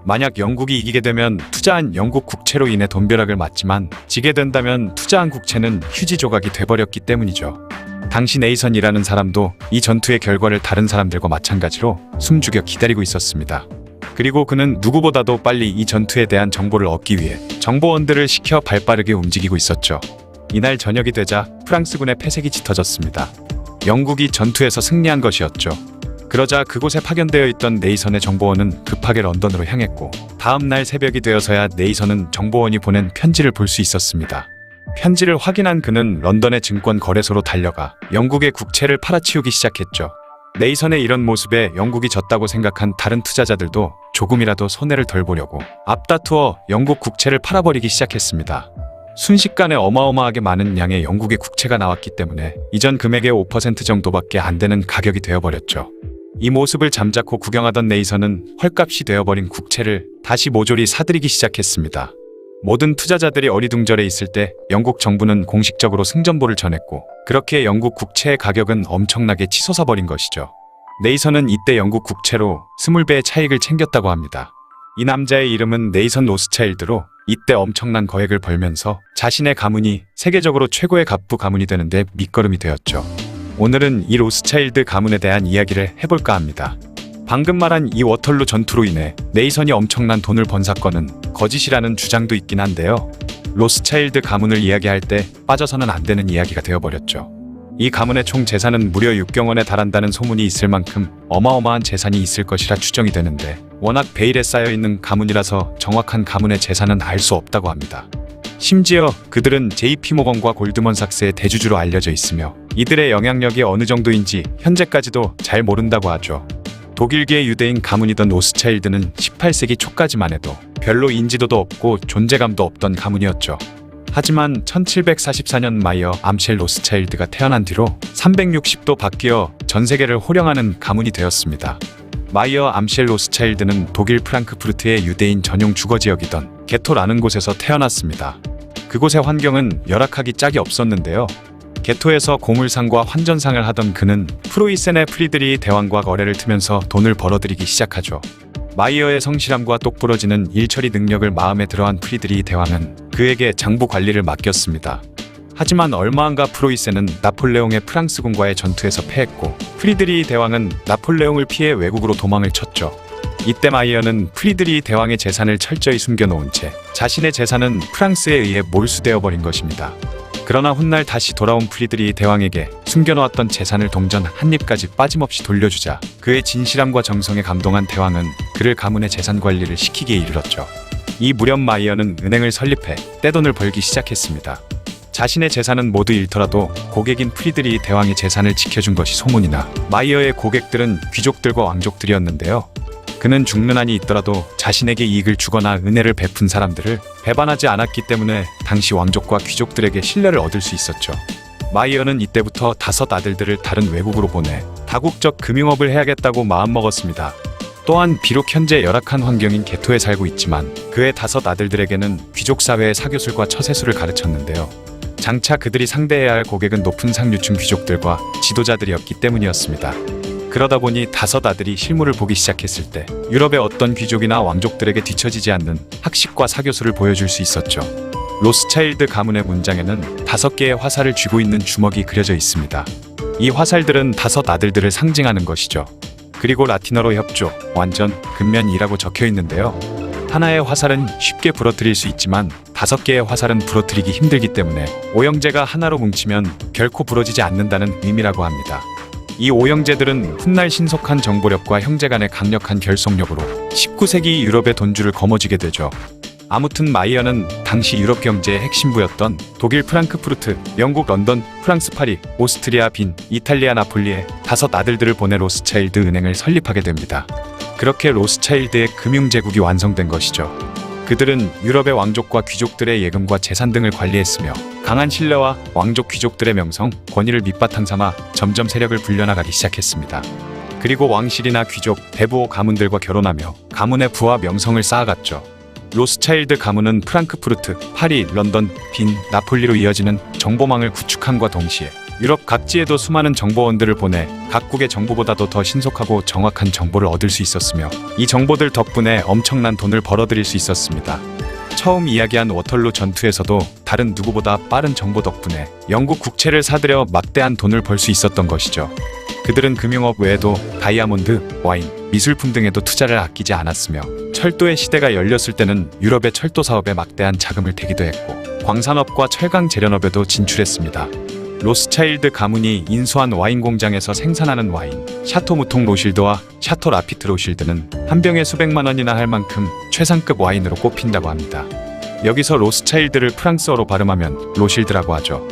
만약 영국이 이기게 되면 투자한 영국 국채로 인해 돈벼락을 맞지만, 지게 된다면 투자한 국채는 휴지 조각이 돼버렸기 때문이죠. 당시 네이선이라는 사람도 이 전투의 결과를 다른 사람들과 마찬가지로 숨죽여 기다리고 있었습니다. 그리고 그는 누구보다도 빨리 이 전투에 대한 정보를 얻기 위해 정보원들을 시켜 발빠르게 움직이고 있었죠. 이날 저녁이 되자 프랑스군의 패색이 짙어졌습니다. 영국이 전투에서 승리한 것이었죠. 그러자 그곳에 파견되어 있던 네이선의 정보원은 급하게 런던으로 향했고, 다음 날 새벽이 되어서야 네이선은 정보원이 보낸 편지를 볼 수 있었습니다. 편지를 확인한 그는 런던의 증권 거래소로 달려가 영국의 국채를 팔아치우기 시작했죠. 네이선의 이런 모습에 영국이 졌다고 생각한 다른 투자자들도 조금이라도 손해를 덜 보려고 앞다투어 영국 국채를 팔아버리기 시작했습니다. 순식간에 어마어마하게 많은 양의 영국의 국채가 나왔기 때문에 이전 금액의 5% 정도밖에 안 되는 가격이 되어버렸죠. 이 모습을 잠자코 구경하던 네이선은 헐값이 되어버린 국채를 다시 모조리 사들이기 시작했습니다. 모든 투자자들이 어리둥절해 있을 때 영국 정부는 공식적으로 승전보를 전했고, 그렇게 영국 국채의 가격은 엄청나게 치솟아 버린 것이죠. 네이선은 이때 영국 국채로 20배의 차익을 챙겼다고 합니다. 이 남자의 이름은 네이선 로스차일드로 이때 엄청난 거액을 벌면서 자신의 가문이 세계적으로 최고의 갑부 가문이 되는데 밑거름이 되었죠. 오늘은 이 로스차일드 가문에 대한 이야기를 해볼까 합니다. 방금 말한 이 워털루 전투로 인해 네이선이 엄청난 돈을 번 사건은 거짓이라는 주장도 있긴 한데요. 로스차일드 가문을 이야기할 때 빠져서는 안 되는 이야기가 되어버렸죠. 이 가문의 총 재산은 무려 6경원에 달한다는 소문이 있을 만큼 어마어마한 재산이 있을 것이라 추정이 되는데, 워낙 베일에 쌓여있는 가문이라서 정확한 가문의 재산은 알 수 없다고 합니다. 심지어 그들은 JP모건과 골드먼삭스의 대주주로 알려져 있으며 이들의 영향력이 어느 정도인지 현재까지도 잘 모른다고 하죠. 독일계의 유대인 가문이던 로스차일드는 18세기 초까지만 해도 별로 인지도도 없고 존재감도 없던 가문이었죠. 하지만 1744년 마이어 암쉘 로스차일드가 태어난 뒤로 360도 바뀌어 전 세계를 호령하는 가문이 되었습니다. 마이어 암쉘 로스차일드는 독일 프랑크푸르트의 유대인 전용 주거지역이던 게토라는 곳에서 태어났습니다. 그곳의 환경은 열악하기 짝이 없었는데요. 게토에서 고물상과 환전상을 하던 그는 프로이센의 프리드리 대왕과 거래를 트면서 돈을 벌어들이기 시작하죠. 마이어의 성실함과 똑부러지는 일처리 능력을 마음에 들어한 프리드리 대왕은 그에게 장부 관리를 맡겼습니다. 하지만 얼마 안가 프로이센은 나폴레옹의 프랑스군과의 전투에서 패했고 프리드리 대왕은 나폴레옹을 피해 외국으로 도망을 쳤죠. 이때 마이어는 프리드리 대왕의 재산을 철저히 숨겨놓은 채 자신의 재산은 프랑스에 의해 몰수되어 버린 것입니다. 그러나 훗날 다시 돌아온 프리드리 대왕에게 숨겨놓았던 재산을 동전 한 입까지 빠짐없이 돌려주자 그의 진실함과 정성에 감동한 대왕은 그를 가문의 재산 관리를 시키기에 이르렀죠. 이 무렵 마이어는 은행을 설립해 떼돈을 벌기 시작했습니다. 자신의 재산은 모두 잃더라도 고객인 프리드리 대왕의 재산을 지켜준 것이 소문이나 마이어의 고객들은 귀족들과 왕족들이었는데요. 그는 죽는 한이 있더라도 자신에게 이익을 주거나 은혜를 베푼 사람들을 배반하지 않았기 때문에 당시 왕족과 귀족들에게 신뢰를 얻을 수 있었죠. 마이어는 이때부터 5 아들들을 다른 외국으로 보내 다국적 금융업을 해야겠다고 마음먹었습니다. 또한 비록 현재 열악한 환경인 게토에 살고 있지만 그의 5 아들들에게는 귀족 사회의 사교술과 처세술을 가르쳤는데요. 장차 그들이 상대해야 할 고객은 높은 상류층 귀족들과 지도자들이었기 때문이었습니다. 그러다 보니 5 아들이 실물을 보기 시작했을 때 유럽의 어떤 귀족이나 왕족들에게 뒤처지지 않는 학식과 사교술을 보여줄 수 있었죠. 로스차일드 가문의 문장에는 5개의 화살을 쥐고 있는 주먹이 그려져 있습니다. 이 화살들은 5 아들들을 상징하는 것이죠. 그리고 라틴어로 협조, 완전, 근면이라고 적혀 있는데요. 하나의 화살은 쉽게 부러뜨릴 수 있지만 5개의 화살은 부러뜨리기 힘들기 때문에 오형제가 하나로 뭉치면 결코 부러지지 않는다는 의미라고 합니다. 이 오형제들은 훗날 신속한 정보력과 형제 간의 강력한 결속력으로 19세기 유럽의 돈줄을 거머쥐게 되죠. 아무튼 마이어는 당시 유럽 경제의 핵심부였던 독일 프랑크푸르트, 영국 런던, 프랑스 파리, 오스트리아 빈, 이탈리아 나폴리에 5 아들들을 보내 로스차일드 은행을 설립하게 됩니다. 그렇게 로스차일드의 금융제국이 완성된 것이죠. 그들은 유럽의 왕족과 귀족들의 예금과 재산 등을 관리했으며 강한 신뢰와 왕족 귀족들의 명성, 권위를 밑바탕 삼아 점점 세력을 불려나가기 시작했습니다. 그리고 왕실이나 귀족, 대부호 가문들과 결혼하며 가문의 부와 명성을 쌓아갔죠. 로스차일드 가문은 프랑크푸르트, 파리, 런던, 빈, 나폴리로 이어지는 정보망을 구축함과 동시에 유럽 각지에도 수많은 정보원들을 보내 각국의 정보보다도 더 신속하고 정확한 정보를 얻을 수 있었으며 이 정보들 덕분에 엄청난 돈을 벌어들일 수 있었습니다. 처음 이야기한 워털루 전투에서도 다른 누구보다 빠른 정보 덕분에 영국 국채를 사들여 막대한 돈을 벌 수 있었던 것이죠. 그들은 금융업 외에도 다이아몬드, 와인, 미술품 등에도 투자를 아끼지 않았으며 철도의 시대가 열렸을 때는 유럽의 철도 사업에 막대한 자금을 대기도 했고 광산업과 철강 재련업에도 진출했습니다. 로스차일드 가문이 인수한 와인 공장에서 생산하는 와인, 샤토 무통 로실드와 샤토 라피트 로실드는 한 병에 수백만 원이나 할 만큼 최상급 와인으로 꼽힌다고 합니다. 여기서 로스차일드를 프랑스어로 발음하면 로실드라고 하죠.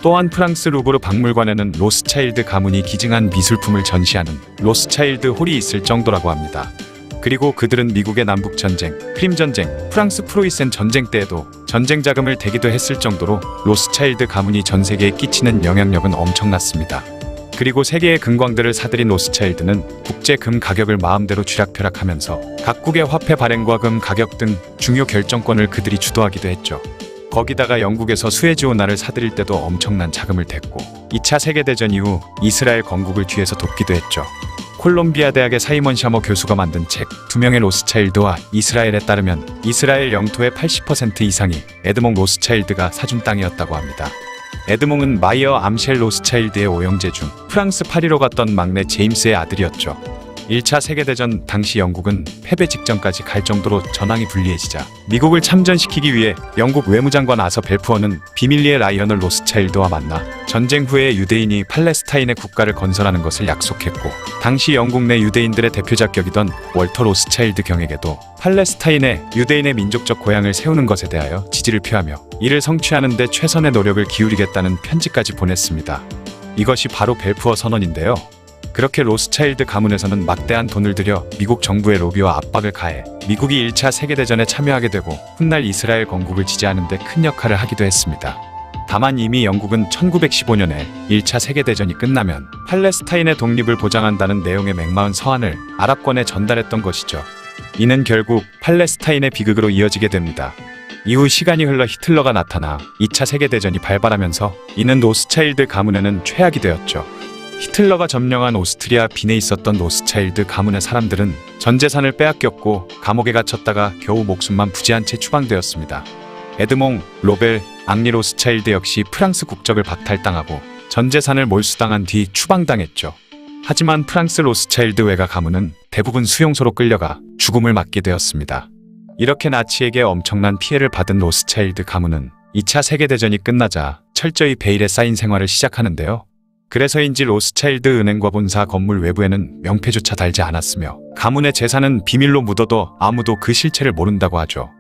또한 프랑스 루브르 박물관에는 로스차일드 가문이 기증한 미술품을 전시하는 로스차일드 홀이 있을 정도라고 합니다. 그리고 그들은 미국의 남북전쟁, 크림전쟁, 프랑스 프로이센 전쟁 때에도 전쟁 자금을 대기도 했을 정도로 로스차일드 가문이 전 세계에 끼치는 영향력은 엄청났습니다. 그리고 세계의 금광들을 사들인 로스차일드는 국제 금 가격을 마음대로 쥐락펴락하면서 각국의 화폐 발행과 금 가격 등 중요 결정권을 그들이 주도하기도 했죠. 거기다가 영국에서 수에즈 운하를 사들일 때도 엄청난 자금을 댔고 2차 세계대전 이후 이스라엘 건국을 뒤에서 돕기도 했죠. 콜롬비아 대학의 사이먼 샤머 교수가 만든 책 2명의 로스차일드와 이스라엘에 따르면 이스라엘 영토의 80% 이상이 에드몽 로스차일드가 사준 땅이었다고 합니다. 에드몽은 마이어 암쉘 로스차일드의 오형제 중 프랑스 파리로 갔던 막내 제임스의 아들이었죠. 1차 세계대전 당시 영국은 패배 직전까지 갈 정도로 전황이 불리해지자 미국을 참전시키기 위해 영국 외무장관 아서 벨푸어는 비밀리에 라이언을 로스차일드와 만나 전쟁 후에 유대인이 팔레스타인의 국가를 건설하는 것을 약속했고 당시 영국 내 유대인들의 대표작격이던 월터 로스차일드 경에게도 팔레스타인에 유대인의 민족적 고향을 세우는 것에 대하여 지지를 표하며 이를 성취하는 데 최선의 노력을 기울이겠다는 편지까지 보냈습니다. 이것이 바로 벨푸어 선언인데요. 그렇게 로스차일드 가문에서는 막대한 돈을 들여 미국 정부의 로비와 압박을 가해 미국이 1차 세계대전에 참여하게 되고 훗날 이스라엘 건국을 지지하는 데 큰 역할을 하기도 했습니다. 다만 이미 영국은 1915년에 1차 세계대전이 끝나면 팔레스타인의 독립을 보장한다는 내용의 맥마은 서한을 아랍권에 전달했던 것이죠. 이는 결국 팔레스타인의 비극으로 이어지게 됩니다. 이후 시간이 흘러 히틀러가 나타나 2차 세계대전이 발발하면서 이는 로스차일드 가문에는 최악이 되었죠. 히틀러가 점령한 오스트리아 빈에 있었던 로스차일드 가문의 사람들은 전 재산을 빼앗겼고 감옥에 갇혔다가 겨우 목숨만 부지한 채 추방되었습니다. 에드몽, 로벨, 앙리 로스차일드 역시 프랑스 국적을 박탈당하고 전 재산을 몰수당한 뒤 추방당했죠. 하지만 프랑스 로스차일드 외가 가문은 대부분 수용소로 끌려가 죽음을 맞게 되었습니다. 이렇게 나치에게 엄청난 피해를 받은 로스차일드 가문은 2차 세계대전이 끝나자 철저히 베일에 쌓인 생활을 시작하는데요. 그래서인지 로스차일드 은행과 본사 건물 외부에는 명패조차 달지 않았으며 가문의 재산은 비밀로 묻어도 아무도 그 실체를 모른다고 하죠.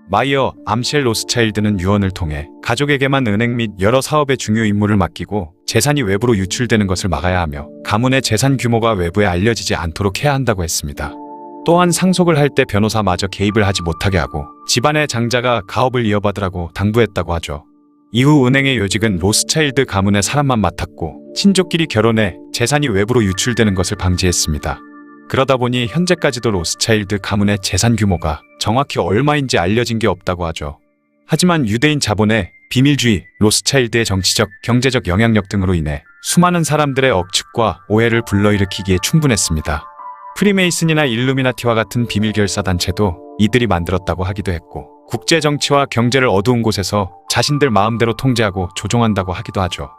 마이어, 암셸 로스차일드는 유언을 통해 가족에게만 은행 및 여러 사업의 중요 임무를 맡기고 재산이 외부로 유출되는 것을 막아야 하며 가문의 재산 규모가 외부에 알려지지 않도록 해야 한다고 했습니다. 또한 상속을 할 때 변호사마저 개입을 하지 못하게 하고 집안의 장자가 가업을 이어받으라고 당부했다고 하죠. 이후 은행의 요직은 로스차일드 가문의 사람만 맡았고 친족끼리 결혼해 재산이 외부로 유출되는 것을 방지했습니다. 그러다 보니 현재까지도 로스차일드 가문의 재산 규모가 정확히 얼마인지 알려진 게 없다고 하죠. 하지만 유대인 자본의 비밀주의, 로스차일드의 정치적, 경제적 영향력 등으로 인해 수많은 사람들의 억측과 오해를 불러일으키기에 충분했습니다. 프리메이슨이나 일루미나티와 같은 비밀결사 단체도 이들이 만들었다고 하기도 했고 국제 정치와 경제를 어두운 곳에서 자신들 마음대로 통제하고 조종한다고 하기도 하죠.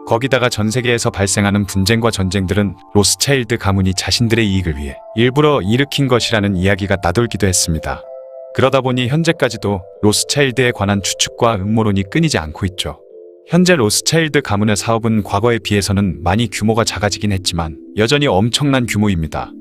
거기다가 전 세계에서 발생하는 분쟁과 전쟁들은 로스차일드 가문이 자신들의 이익을 위해 일부러 일으킨 것이라는 이야기가 나돌기도 했습니다. 그러다 보니 현재까지도 로스차일드에 관한 추측과 음모론이 끊이지 않고 있죠. 현재 로스차일드 가문의 사업은 과거에 비해서는 많이 규모가 작아지긴 했지만 여전히 엄청난 규모입니다.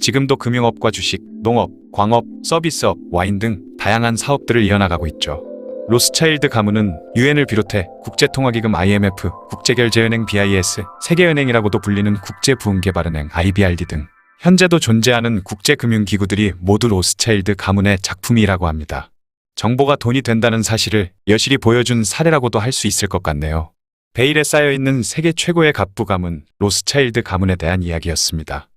지금도 금융업과 주식, 농업, 광업, 서비스업, 와인 등 다양한 사업들을 이어나가고 있죠. 로스차일드 가문은 유엔을 비롯해 국제통화기금 IMF, 국제결제은행 BIS, 세계은행이라고도 불리는 국제부흥개발은행 IBRD 등 현재도 존재하는 국제금융기구들이 모두 로스차일드 가문의 작품이라고 합니다. 정보가 돈이 된다는 사실을 여실히 보여준 사례라고도 할 수 있을 것 같네요. 베일에 쌓여있는 세계 최고의 갑부 가문, 로스차일드 가문에 대한 이야기였습니다.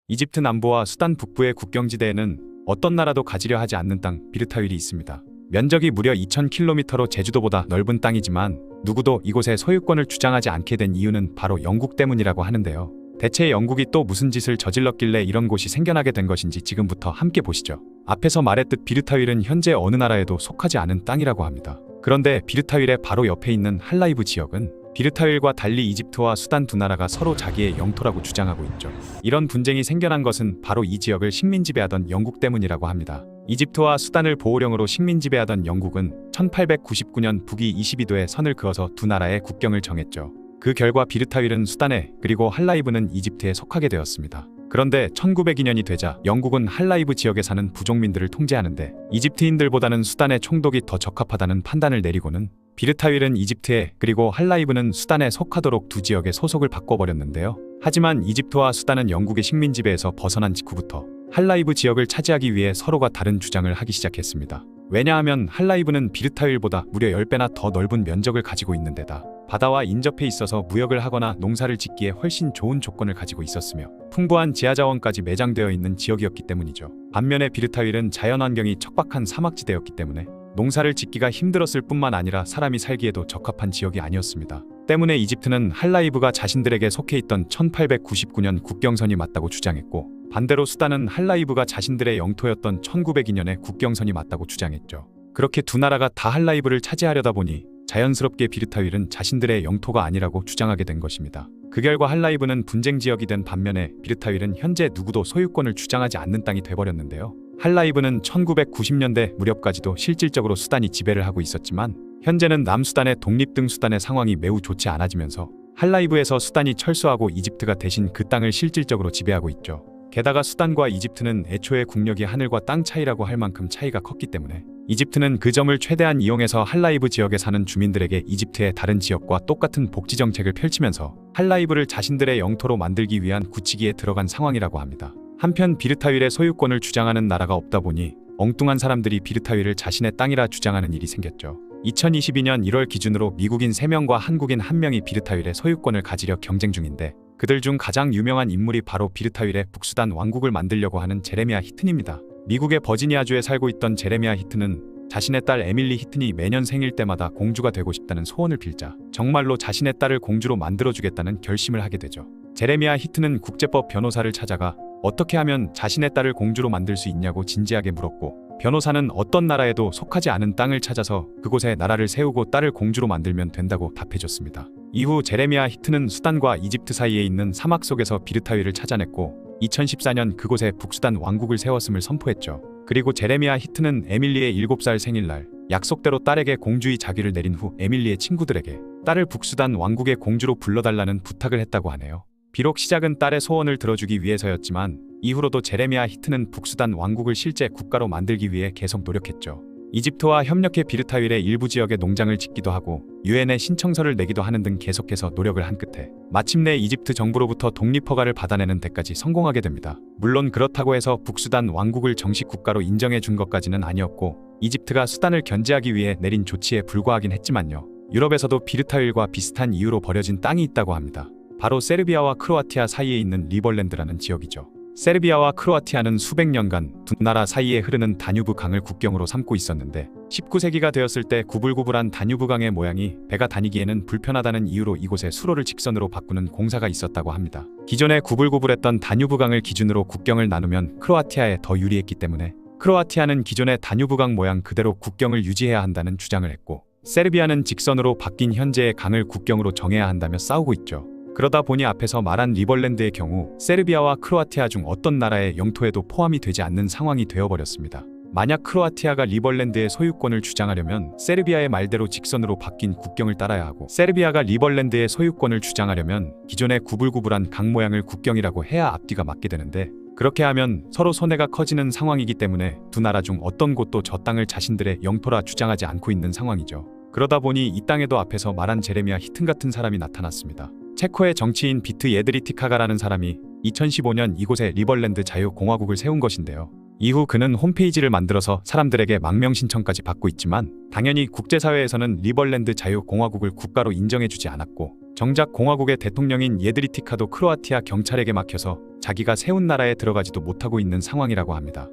이집트 남부와 수단 북부의 국경지대에는 어떤 나라도 가지려 하지 않는 땅, 비르타윌이 있습니다. 면적이 무려 2000km로 제주도보다 넓은 땅이지만 누구도 이곳에 소유권을 주장하지 않게 된 이유는 바로 영국 때문이라고 하는데요. 대체 영국이 또 무슨 짓을 저질렀길래 이런 곳이 생겨나게 된 것인지 지금부터 함께 보시죠. 앞에서 말했듯 비르타윌은 현재 어느 나라에도 속하지 않은 땅이라고 합니다. 그런데 비르타윌의 바로 옆에 있는 할라이브 지역은 비르타윌과 달리 이집트와 수단 두 나라가 서로 자기의 영토라고 주장하고 있죠. 이런 분쟁이 생겨난 것은 바로 이 지역을 식민지배하던 영국 때문이라고 합니다. 이집트와 수단을 보호령으로 식민지배하던 영국은 1899년 북위 22도에 선을 그어서 두 나라의 국경을 정했죠. 그 결과 비르타윌은 수단에 그리고 할라이브는 이집트에 속하게 되었습니다. 그런데 1902년이 되자 영국은 할라이브 지역에 사는 부족민들을 통제하는데 이집트인들보다는 수단의 총독이 더 적합하다는 판단을 내리고는 비르타윌은 이집트에 그리고 할라이브는 수단에 속하도록 두 지역의 소속을 바꿔버렸는데요. 하지만 이집트와 수단은 영국의 식민지배에서 벗어난 직후부터 할라이브 지역을 차지하기 위해 서로가 다른 주장을 하기 시작했습니다. 왜냐하면 할라이브는 비르타윌보다 무려 10배나 더 넓은 면적을 가지고 있는 데다 바다와 인접해 있어서 무역을 하거나 농사를 짓기에 훨씬 좋은 조건을 가지고 있었으며 풍부한 지하자원까지 매장되어 있는 지역이었기 때문이죠. 반면에 비르타윌은 자연환경이 척박한 사막지대였기 때문에 농사를 짓기가 힘들었을 뿐만 아니라 사람이 살기에도 적합한 지역이 아니었습니다. 때문에 이집트는 할라이브가 자신들에게 속해 있던 1899년 국경선이 맞다고 주장했고 반대로 수단은 할라이브가 자신들의 영토였던 1902년에 국경선이 맞다고 주장했죠. 그렇게 두 나라가 다 할라이브를 차지하려다 보니 자연스럽게 비르타윌은 자신들의 영토가 아니라고 주장하게 된 것입니다. 그 결과 할라이브는 분쟁 지역이 된 반면에 비르타윌은 현재 누구도 소유권을 주장하지 않는 땅이 돼버렸는데요. 할라이브는 1990년대 무렵까지도 실질적으로 수단이 지배를 하고 있었지만 현재는 남수단의 독립 등 수단의 상황이 매우 좋지 않아지면서 할라이브에서 수단이 철수하고 이집트가 대신 그 땅을 실질적으로 지배하고 있죠. 게다가 수단과 이집트는 애초에 국력이 하늘과 땅 차이라고 할 만큼 차이가 컸기 때문에 이집트는 그 점을 최대한 이용해서 할라이브 지역에 사는 주민들에게 이집트의 다른 지역과 똑같은 복지 정책을 펼치면서 할라이브를 자신들의 영토로 만들기 위한 굳히기에 들어간 상황이라고 합니다. 한편 비르타윌의 소유권을 주장하는 나라가 없다 보니 엉뚱한 사람들이 비르타윌을 자신의 땅이라 주장하는 일이 생겼죠. 2022년 1월 기준으로 미국인 3명과 한국인 1명이 비르타윌의 소유권을 가지려 경쟁 중인데 그들 중 가장 유명한 인물이 바로 비르타윌의 북수단 왕국을 만들려고 하는 제레미야 히튼입니다. 미국의 버지니아주에 살고 있던 제레미야 히튼은 자신의 딸 에밀리 히튼이 매년 생일 때마다 공주가 되고 싶다는 소원을 빌자 정말로 자신의 딸을 공주로 만들어주겠다는 결심을 하게 되죠. 제레미야 히튼은 국제법 변호사를 찾아가 어떻게 하면 자신의 딸을 공주로 만들 수 있냐고 진지하게 물었고 변호사는 어떤 나라에도 속하지 않은 땅을 찾아서 그곳에 나라를 세우고 딸을 공주로 만들면 된다고 답해줬습니다. 이후 제레미야 히튼은 수단과 이집트 사이에 있는 사막 속에서 비르타윌을 찾아냈고 2014년 그곳에 북수단 왕국을 세웠음을 선포했죠. 그리고 제레미야 히튼은 에밀리의 7살 생일날 약속대로 딸에게 공주의 자귀를 내린 후 에밀리의 친구들에게 딸을 북수단 왕국의 공주로 불러달라는 부탁을 했다고 하네요. 비록 시작은 딸의 소원을 들어주기 위해서였지만 이후로도 제레미야 히튼은 북수단 왕국을 실제 국가로 만들기 위해 계속 노력했죠. 이집트와 협력해 비르타윌의 일부 지역에 농장을 짓기도 하고 유엔에 신청서를 내기도 하는 등 계속해서 노력을 한 끝에 마침내 이집트 정부로부터 독립허가를 받아내는 데까지 성공하게 됩니다. 물론 그렇다고 해서 북수단 왕국을 정식 국가로 인정해 준 것까지는 아니었고 이집트가 수단을 견제하기 위해 내린 조치에 불과하긴 했지만요. 유럽에서도 비르타윌과 비슷한 이유로 버려진 땅이 있다고 합니다. 바로 세르비아와 크로아티아 사이에 있는 리벌랜드라는 지역이죠. 세르비아와 크로아티아는 수백 년간 두 나라 사이에 흐르는 다뉴브 강을 국경으로 삼고 있었는데 19세기가 되었을 때 구불구불한 다뉴브 강의 모양이 배가 다니기에는 불편하다는 이유로 이곳에 수로를 직선으로 바꾸는 공사가 있었다고 합니다. 기존에 구불구불했던 다뉴브 강을 기준으로 국경을 나누면 크로아티아에 더 유리했기 때문에 크로아티아는 기존의 다뉴브 강 모양 그대로 국경을 유지해야 한다는 주장을 했고 세르비아는 직선으로 바뀐 현재의 강을 국경으로 정해야 한다며 싸우고 있죠. 그러다 보니 앞에서 말한 리벌랜드의 경우 세르비아와 크로아티아 중 어떤 나라의 영토에도 포함이 되지 않는 상황이 되어버렸습니다. 만약 크로아티아가 리벌랜드의 소유권을 주장하려면 세르비아의 말대로 직선으로 바뀐 국경을 따라야 하고 세르비아가 리벌랜드의 소유권을 주장하려면 기존의 구불구불한 강 모양을 국경이라고 해야 앞뒤가 맞게 되는데 그렇게 하면 서로 손해가 커지는 상황이기 때문에 두 나라 중 어떤 곳도 저 땅을 자신들의 영토라 주장하지 않고 있는 상황이죠. 그러다 보니 이 땅에도 앞에서 말한 제레미야 히튼 같은 사람이 나타났습니다. 체코의 정치인 비트 예드리티카가라는 사람이 2015년 이곳에 리벌랜드 자유공화국을 세운 것인데요. 이후 그는 홈페이지를 만들어서 사람들에게 망명 신청까지 받고 있지만 당연히 국제사회에서는 리벌랜드 자유공화국을 국가로 인정해주지 않았고 정작 공화국의 대통령인 예드리티카도 크로아티아 경찰에게 막혀서 자기가 세운 나라에 들어가지도 못하고 있는 상황이라고 합니다.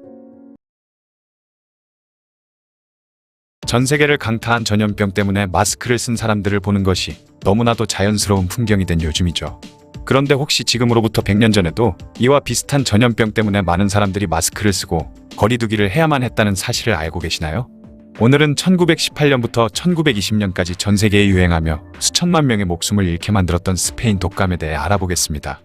전 세계를 강타한 전염병 때문에 마스크를 쓴 사람들을 보는 것이 너무나도 자연스러운 풍경이 된 요즘이죠. 그런데 혹시 지금으로부터 100년 전에도 이와 비슷한 전염병 때문에 많은 사람들이 마스크를 쓰고 거리두기를 해야만 했다는 사실을 알고 계시나요? 오늘은 1918년부터 1920년까지 전 세계에 유행하며 수천만 명의 목숨을 잃게 만들었던 스페인 독감에 대해 알아보겠습니다.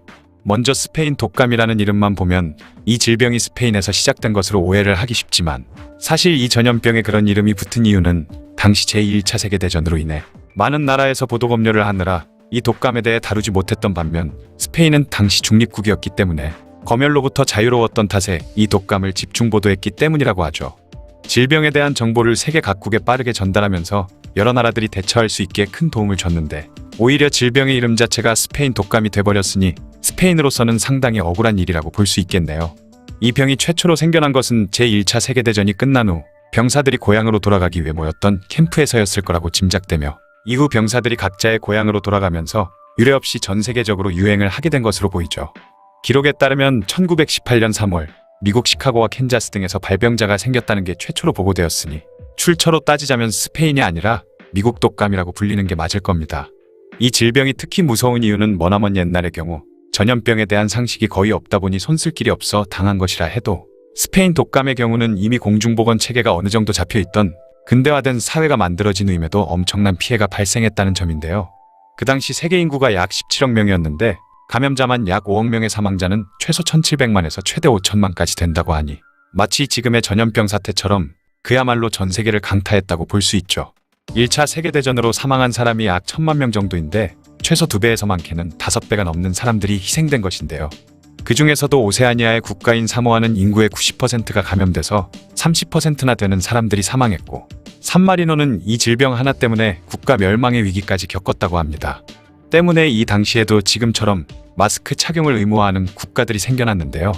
먼저 스페인 독감이라는 이름만 보면 이 질병이 스페인에서 시작된 것으로 오해를 하기 쉽지만 사실 이 전염병에 그런 이름이 붙은 이유는 당시 제1차 세계대전으로 인해 많은 나라에서 보도검열을 하느라 이 독감에 대해 다루지 못했던 반면 스페인은 당시 중립국이었기 때문에 검열로부터 자유로웠던 탓에 이 독감을 집중 보도했기 때문이라고 하죠. 질병에 대한 정보를 세계 각국에 빠르게 전달하면서 여러 나라들이 대처할 수 있게 큰 도움을 줬는데 오히려 질병의 이름 자체가 스페인 독감이 돼버렸으니 스페인으로서는 상당히 억울한 일이라고 볼 수 있겠네요. 이 병이 최초로 생겨난 것은 제1차 세계대전이 끝난 후 병사들이 고향으로 돌아가기 위해 모였던 캠프에서였을 거라고 짐작되며 이후 병사들이 각자의 고향으로 돌아가면서 유례없이 전 세계적으로 유행을 하게 된 것으로 보이죠. 기록에 따르면 1918년 3월 미국 시카고와 캔자스 등에서 발병자가 생겼다는 게 최초로 보고되었으니 출처로 따지자면 스페인이 아니라 미국 독감이라고 불리는 게 맞을 겁니다. 이 질병이 특히 무서운 이유는 머나먼 옛날의 경우 전염병에 대한 상식이 거의 없다 보니 손쓸 길이 없어 당한 것이라 해도 스페인 독감의 경우는 이미 공중보건 체계가 어느 정도 잡혀있던 근대화된 사회가 만들어진 후임에도 엄청난 피해가 발생했다는 점인데요. 그 당시 세계 인구가 약 17억 명이었는데 감염자만 약 5억 명의 사망자는 최소 1,700만에서 최대 5천만까지 된다고 하니 마치 지금의 전염병 사태처럼 그야말로 전 세계를 강타했다고 볼 수 있죠. 1차 세계대전으로 사망한 사람이 약 1,000만 명 정도인데 최소 2배에서 많게는 5배가 넘는 사람들이 희생된 것인데요. 그 중에서도 오세아니아의 국가인 사모아는 인구의 90%가 감염돼서 30%나 되는 사람들이 사망했고, 산마리노는 이 질병 하나 때문에 국가 멸망의 위기까지 겪었다고 합니다. 때문에 이 당시에도 지금처럼 마스크 착용을 의무화하는 국가들이 생겨났는데요.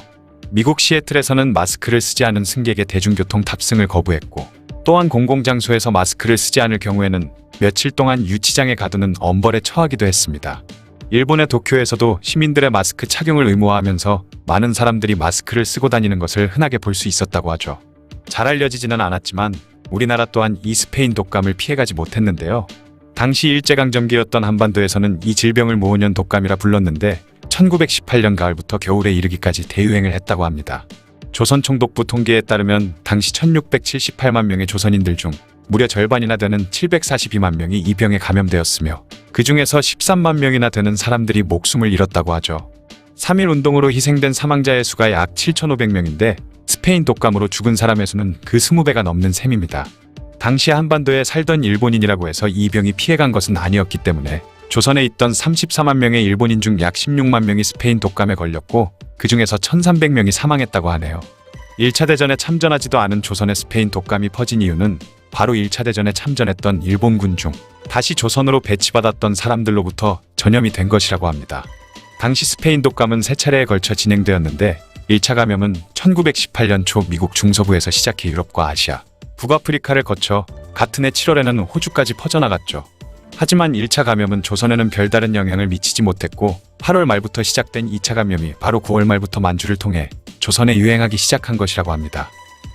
미국 시애틀에서는 마스크를 쓰지 않은 승객의 대중교통 탑승을 거부했고, 또한 공공장소에서 마스크를 쓰지 않을 경우에는 며칠 동안 유치장에 가두는 엄벌에 처하기도 했습니다. 일본의 도쿄에서도 시민들의 마스크 착용을 의무화하면서 많은 사람들이 마스크를 쓰고 다니는 것을 흔하게 볼 수 있었다고 하죠. 잘 알려지지는 않았지만 우리나라 또한 이 스페인 독감을 피해가지 못했는데요. 당시 일제강점기였던 한반도에서는 이 질병을 모호년 독감이라 불렀는데 1918년 가을부터 겨울에 이르기까지 대유행을 했다고 합니다. 조선총독부 통계에 따르면 당시 1678만 명의 조선인들 중 무려 절반이나 되는 742만 명이 이 병에 감염되었으며 그 중에서 13만 명이나 되는 사람들이 목숨을 잃었다고 하죠. 3.1 운동으로 희생된 사망자의 수가 약 7,500명인데 스페인 독감으로 죽은 사람의 수는 그 20배가 넘는 셈입니다. 당시 한반도에 살던 일본인이라고 해서 이 병이 피해간 것은 아니었기 때문에 조선에 있던 34만 명의 일본인 중 약 16만 명이 스페인 독감에 걸렸고 그 중에서 1,300명이 사망했다고 하네요. 1차 대전에 참전하지도 않은 조선의 스페인 독감이 퍼진 이유는 바로 1차 대전에 참전했던 일본군 중 다시 조선으로 배치받았던 사람들로부터 전염이 된 것이라고 합니다. 당시 스페인 독감은 3차례에 걸쳐 진행되었는데 1차 감염은 1918년 초 미국 중서부에서 시작해 유럽과 아시아, 북아프리카를 거쳐 같은 해 7월에는 호주까지 퍼져나갔죠. 하지만 1차 감염은 조선에는 별다른 영향을 미치지 못했고 8월 말부터 시작된 2차 감염이 바로 9월 말부터 만주를 통해 조선에 유행하기 시작한 것이라고 합니다.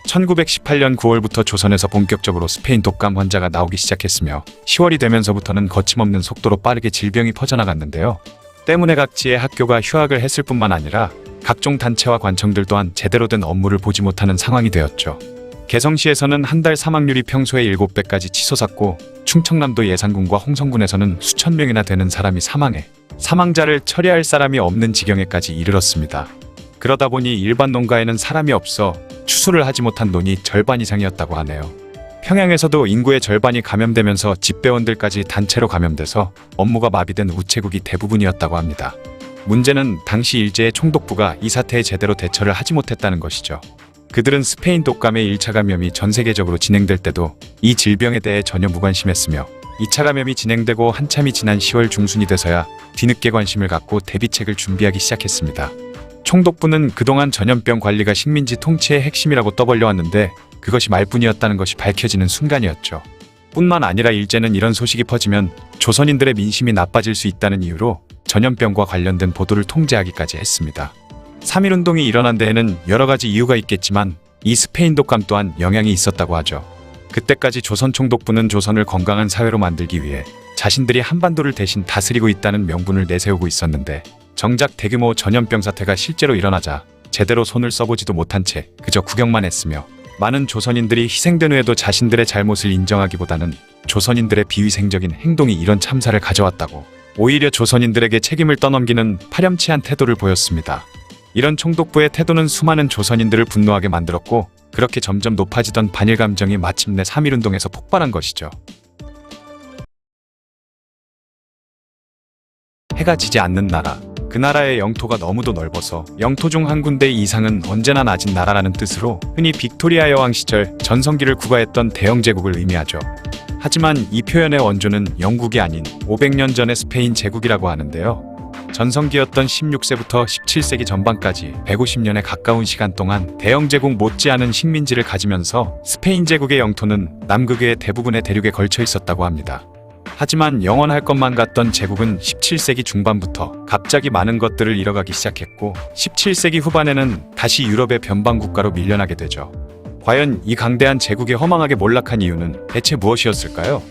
1918년 9월부터 조선에서 본격적으로 스페인 독감 환자가 나오기 시작했으며 10월이 되면서부터는 거침없는 속도로 빠르게 질병이 퍼져나갔는데요. 때문에 각지의 학교가 휴학을 했을 뿐만 아니라 각종 단체와 관청들 또한 제대로 된 업무를 보지 못하는 상황이 되었죠. 개성시에서는 한 달 사망률이 평소의 7배까지 치솟았고 충청남도 예산군과 홍성군에서는 수천 명이나 되는 사람이 사망해 사망자를 처리할 사람이 없는 지경에까지 이르렀습니다. 그러다 보니 일반 농가에는 사람이 없어 추수를 하지 못한 논이 절반 이상이었다고 하네요. 평양에서도 인구의 절반이 감염되면서 집배원들까지 단체로 감염돼서 업무가 마비된 우체국이 대부분이었다고 합니다. 문제는 당시 일제의 총독부가 이 사태에 제대로 대처를 하지 못했다는 것이죠. 그들은 스페인 독감의 1차 감염이 전 세계적으로 진행될 때도 이 질병에 대해 전혀 무관심했으며 2차 감염이 진행되고 한참이 지난 10월 중순이 돼서야 뒤늦게 관심을 갖고 대비책을 준비하기 시작했습니다. 총독부는 그동안 전염병 관리가 식민지 통치의 핵심이라고 떠벌려왔는데 그것이 말뿐이었다는 것이 밝혀지는 순간이었죠. 뿐만 아니라 일제는 이런 소식이 퍼지면 조선인들의 민심이 나빠질 수 있다는 이유로 전염병과 관련된 보도를 통제하기까지 했습니다. 3.1 운동이 일어난 데에는 여러 가지 이유가 있겠지만 이 스페인 독감 또한 영향이 있었다고 하죠. 그때까지 조선 총독부는 조선을 건강한 사회로 만들기 위해 자신들이 한반도를 대신 다스리고 있다는 명분을 내세우고 있었는데 정작 대규모 전염병 사태가 실제로 일어나자 제대로 손을 써보지도 못한 채 그저 구경만 했으며 많은 조선인들이 희생된 후에도 자신들의 잘못을 인정하기보다는 조선인들의 비위생적인 행동이 이런 참사를 가져왔다고 오히려 조선인들에게 책임을 떠넘기는 파렴치한 태도를 보였습니다. 이런 총독부의 태도는 수많은 조선인들을 분노하게 만들었고 그렇게 점점 높아지던 반일 감정이 마침내 3.1 운동에서 폭발한 것이죠. 해가 지지 않는 나라. 그 나라의 영토가 너무도 넓어서 영토 중 한 군데 이상은 언제나 낮은 나라라는 뜻으로 흔히 빅토리아 여왕 시절 전성기를 구가했던 대영 제국을 의미하죠. 하지만 이 표현의 원조는 영국이 아닌 500년 전의 스페인 제국이라고 하는데요. 전성기였던 16세부터 17세기 전반까지 150년에 가까운 시간 동안 대영 제국 못지않은 식민지를 가지면서 스페인 제국의 영토는 남극의 대부분의 대륙에 걸쳐 있었다고 합니다. 하지만 영원할 것만 같던 제국은 17세기 중반부터 갑자기 많은 것들을 잃어가기 시작했고 17세기 후반에는 다시 유럽의 변방 국가로 밀려나게 되죠. 과연 이 강대한 제국이 허망하게 몰락한 이유는 대체 무엇이었을까요?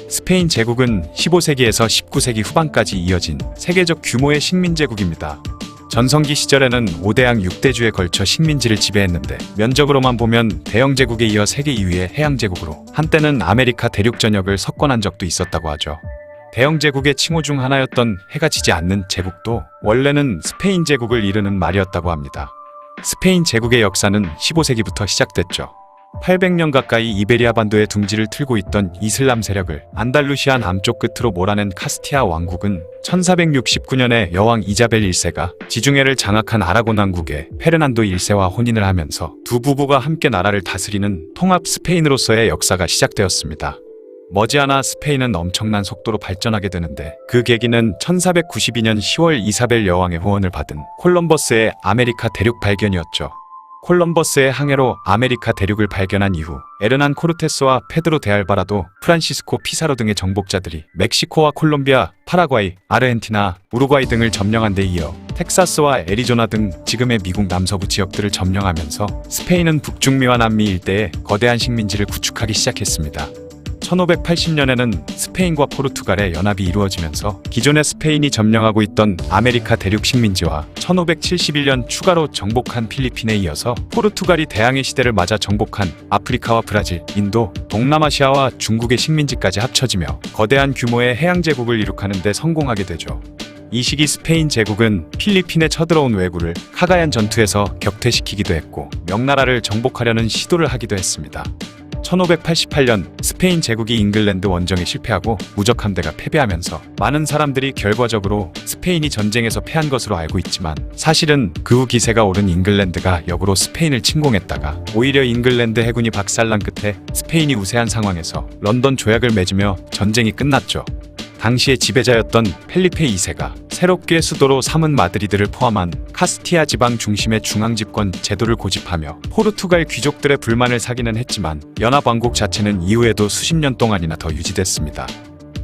스페인 제국은 15세기에서 19세기 후반까지 이어진 세계적 규모의 식민제국입니다. 전성기 시절에는 5대양 6대주에 걸쳐 식민지를 지배했는데 면적으로만 보면 대영제국에 이어 세계 2위의 해양제국으로 한때는 아메리카 대륙 전역을 석권한 적도 있었다고 하죠. 대영제국의 칭호 중 하나였던 해가 지지 않는 제국도 원래는 스페인 제국을 이르는 말이었다고 합니다. 스페인 제국의 역사는 15세기부터 시작됐죠. 800년 가까이 이베리아 반도의 둥지를 틀고 있던 이슬람 세력을 안달루시아 남쪽 끝으로 몰아낸 카스티아 왕국은 1469년에 여왕 이자벨 1세가 지중해를 장악한 아라곤 왕국의 페르난도 1세와 혼인을 하면서 두 부부가 함께 나라를 다스리는 통합 스페인으로서의 역사가 시작되었습니다. 머지않아 스페인은 엄청난 속도로 발전하게 되는데 그 계기는 1492년 10월 이사벨 여왕의 후원을 받은 콜럼버스의 아메리카 대륙 발견이었죠. 콜럼버스의 항해로 아메리카 대륙을 발견한 이후 에르난 코르테스와 페드로 데 알바라도, 프란시스코 피사로 등의 정복자들이 멕시코와 콜롬비아, 파라과이, 아르헨티나, 우루과이 등을 점령한 데 이어 텍사스와 애리조나 등 지금의 미국 남서부 지역들을 점령하면서 스페인은 북중미와 남미 일대에 거대한 식민지를 구축하기 시작했습니다. 1580년에는 스페인과 포르투갈의 연합이 이루어지면서 기존의 스페인이 점령하고 있던 아메리카 대륙 식민지와 1571년 추가로 정복한 필리핀에 이어서 포르투갈이 대항해 시대를 맞아 정복한 아프리카와 브라질, 인도, 동남아시아와 중국의 식민지까지 합쳐지며 거대한 규모의 해양 제국을 이룩하는 데 성공하게 되죠. 이 시기 스페인 제국은 필리핀에 쳐들어온 왜구를 카가얀 전투에서 격퇴시키기도 했고 명나라를 정복하려는 시도를 하기도 했습니다. 1588년 스페인 제국이 잉글랜드 원정에 실패하고 무적 함대가 패배하면서 많은 사람들이 결과적으로 스페인이 전쟁에서 패한 것으로 알고 있지만 사실은 그 후 기세가 오른 잉글랜드가 역으로 스페인을 침공했다가 오히려 잉글랜드 해군이 박살난 끝에 스페인이 우세한 상황에서 런던 조약을 맺으며 전쟁이 끝났죠. 당시의 지배자였던 펠리페 2세가 새롭게 수도로 삼은 마드리드를 포함한 카스티아 지방 중심의 중앙집권 제도를 고집하며 포르투갈 귀족들의 불만을 사기는 했지만 연합왕국 자체는 이후에도 수십 년 동안이나 더 유지됐습니다.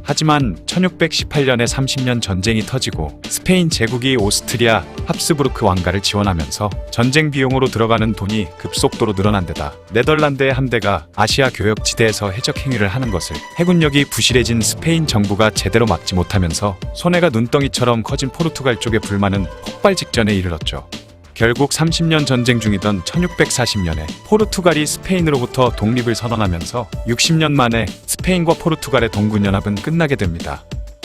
하지만 1618년에 30년 전쟁이 터지고 스페인 제국이 오스트리아 합스부르크 왕가를 지원하면서 전쟁 비용으로 들어가는 돈이 급속도로 늘어난 데다 네덜란드의 함대가 아시아 교역 지대에서 해적 행위를 하는 것을 해군력이 부실해진 스페인 정부가 제대로 막지 못하면서 손해가 눈덩이처럼 커진 포르투갈 쪽의 불만은 폭발 직전에 이르렀죠. 결국 30년 전쟁 중이던 1640년에 포르투갈이 스페인으로부터 독립을 선언하면서 60년 만에 스페인과 포르투갈의 동군연합은 끝나게 됩니다.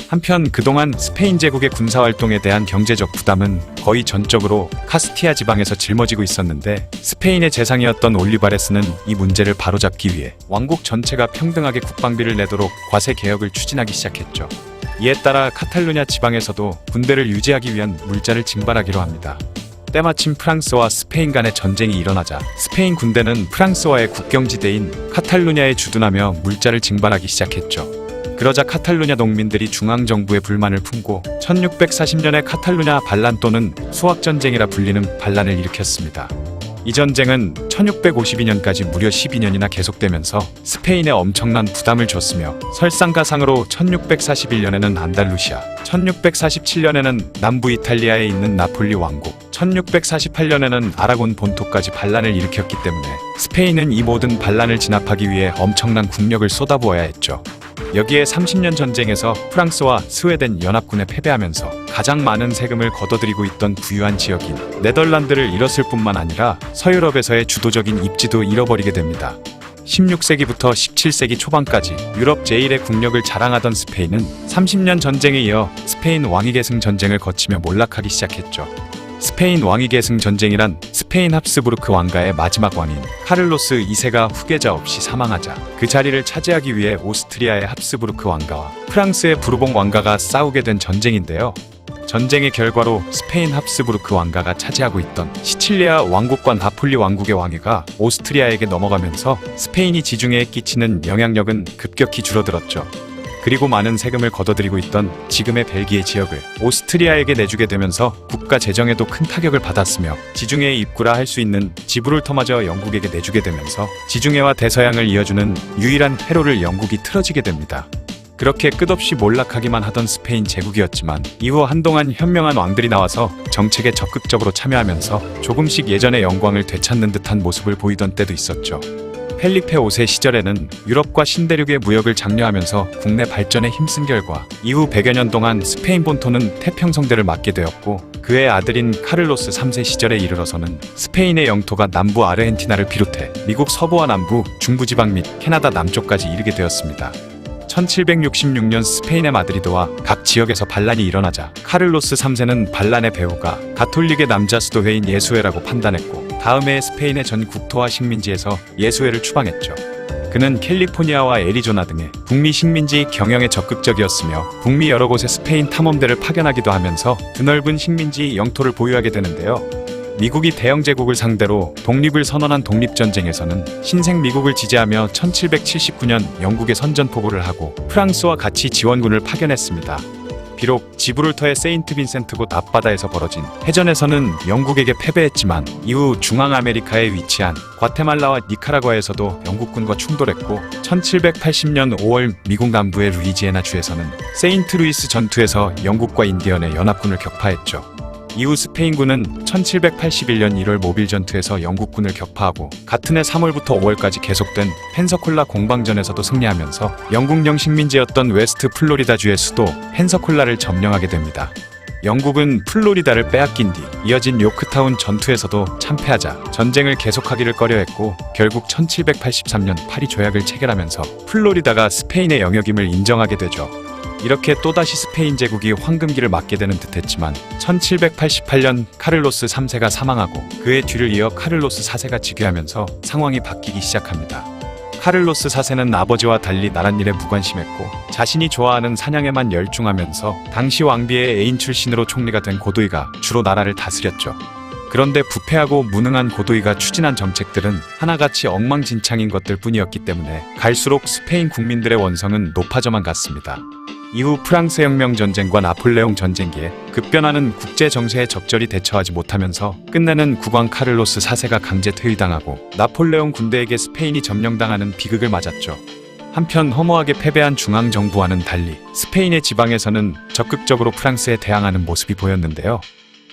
한편 그동안 스페인 제국의 군사활동에 대한 경제적 부담은 거의 전적으로 카스티아 지방에서 짊어지고 있었는데 스페인의 재상이었던 올리바레스는 이 문제를 바로잡기 위해 왕국 전체가 평등하게 국방비를 내도록 과세 개혁을 추진하기 시작했죠. 이에 따라 카탈루냐 지방에서도 군대를 유지하기 위한 물자를 징발하기로 합니다. 때마침 프랑스와 스페인 간의 전쟁이 일어나자 스페인 군대는 프랑스와의 국경지대인 카탈루냐에 주둔하며 물자를 징발하기 시작했죠. 그러자 카탈루냐 농민들이 중앙정부의 불만을 품고 1640년에 카탈루냐 반란 또는 수학전쟁이라 불리는 반란을 일으켰습니다. 이 전쟁은 1652년까지 무려 12년이나 계속되면서 스페인에 엄청난 부담을 줬으며 설상가상으로 1641년에는 안달루시아, 1647년에는 남부 이탈리아에 있는 나폴리 왕국, 1648년에는 아라곤 본토까지 반란을 일으켰기 때문에 스페인은 이 모든 반란을 진압하기 위해 엄청난 국력을 쏟아부어야 했죠. 여기에 30년 전쟁에서 프랑스와 스웨덴 연합군에 패배하면서 가장 많은 세금을 거둬들이고 있던 부유한 지역인 네덜란드를 잃었을 뿐만 아니라 서유럽에서의 주도적인 입지도 잃어버리게 됩니다. 16세기부터 17세기 초반까지 유럽 제1의 국력을 자랑하던 스페인은 30년 전쟁에 이어 스페인 왕위계승 전쟁을 거치며 몰락하기 시작했죠. 스페인 왕위계승 전쟁이란 스페인 합스부르크 왕가의 마지막 왕인 카를로스 2세가 후계자 없이 사망하자 그 자리를 차지하기 위해 오스트리아의 합스부르크 왕가와 프랑스의 부르봉 왕가가 싸우게 된 전쟁인데요. 전쟁의 결과로 스페인 합스부르크 왕가가 차지하고 있던 시칠리아 왕국과 나폴리 왕국의 왕위가 오스트리아에게 넘어가면서 스페인이 지중해에 끼치는 영향력은 급격히 줄어들었죠. 그리고 많은 세금을 거둬들이고 있던 지금의 벨기에 지역을 오스트리아에게 내주게 되면서 국가 재정에도 큰 타격을 받았으며 지중해의 입구라 할 수 있는 지브롤터마저 영국에게 내주게 되면서 지중해와 대서양을 이어주는 유일한 회로를 영국이 틀어지게 됩니다. 그렇게 끝없이 몰락하기만 하던 스페인 제국이었지만 이후 한동안 현명한 왕들이 나와서 정책에 적극적으로 참여하면서 조금씩 예전의 영광을 되찾는 듯한 모습을 보이던 때도 있었죠. 펠리페 5세 시절에는 유럽과 신대륙의 무역을 장려하면서 국내 발전에 힘쓴 결과 이후 100여 년 동안 스페인 본토는 태평성대를 맡게 되었고 그의 아들인 카를로스 3세 시절에 이르러서는 스페인의 영토가 남부 아르헨티나를 비롯해 미국 서부와 남부, 중부지방 및 캐나다 남쪽까지 이르게 되었습니다. 1766년 스페인의 마드리드와 각 지역에서 반란이 일어나자 카를로스 3세는 반란의 배후가 가톨릭의 남자 수도회인 예수회라고 판단했고 다음 해에 스페인의 전 국토와 식민지에서 예수회를 추방했죠. 그는 캘리포니아와 애리조나 등의 북미 식민지 경영에 적극적이었으며 북미 여러 곳에 스페인 탐험대를 파견하기도 하면서 드넓은 식민지 영토를 보유하게 되는데요. 미국이 대영 제국을 상대로 독립을 선언한 독립전쟁에서는 신생 미국을 지지하며 1779년 영국에 선전포고를 하고 프랑스와 같이 지원군을 파견했습니다. 비록 지브롤터의 세인트 빈센트 곳 앞바다에서 벌어진 해전에서는 영국에게 패배했지만 이후 중앙아메리카에 위치한 과테말라와 니카라과에서도 영국군과 충돌했고 1780년 5월 미국 남부의 루이지애나 주에서는 세인트 루이스 전투에서 영국과 인디언의 연합군을 격파했죠. 이후 스페인군은 1781년 1월 모빌 전투에서 영국군을 격파하고 같은 해 3월부터 5월까지 계속된 펜서콜라 공방전에서도 승리하면서 영국령 식민지였던 웨스트 플로리다주의 수도 펜서콜라를 점령하게 됩니다. 영국은 플로리다를 빼앗긴 뒤 이어진 요크타운 전투에서도 참패하자 전쟁을 계속하기를 꺼려했고 결국 1783년 파리 조약을 체결하면서 플로리다가 스페인의 영역임을 인정하게 되죠. 이렇게 또다시 스페인 제국이 황금기를 맞게 되는 듯했지만 1788년 카를로스 3세가 사망하고 그의 뒤를 이어 카를로스 4세가 즉위하면서 상황이 바뀌기 시작합니다. 카를로스 4세는 아버지와 달리 나랏일에 무관심했고 자신이 좋아하는 사냥에만 열중하면서 당시 왕비의 애인 출신으로 총리가 된 고도이가 주로 나라를 다스렸죠. 그런데 부패하고 무능한 고도이가 추진한 정책들은 하나같이 엉망진창인 것들 뿐이었기 때문에 갈수록 스페인 국민들의 원성은 높아져만 갔습니다. 이후 프랑스 혁명 전쟁과 나폴레옹 전쟁기에 급변하는 국제 정세에 적절히 대처하지 못하면서 끝내는 국왕 카를로스 4세가 강제 퇴위당하고 나폴레옹 군대에게 스페인이 점령당하는 비극을 맞았죠. 한편 허무하게 패배한 중앙정부와는 달리 스페인의 지방에서는 적극적으로 프랑스에 대항하는 모습이 보였는데요.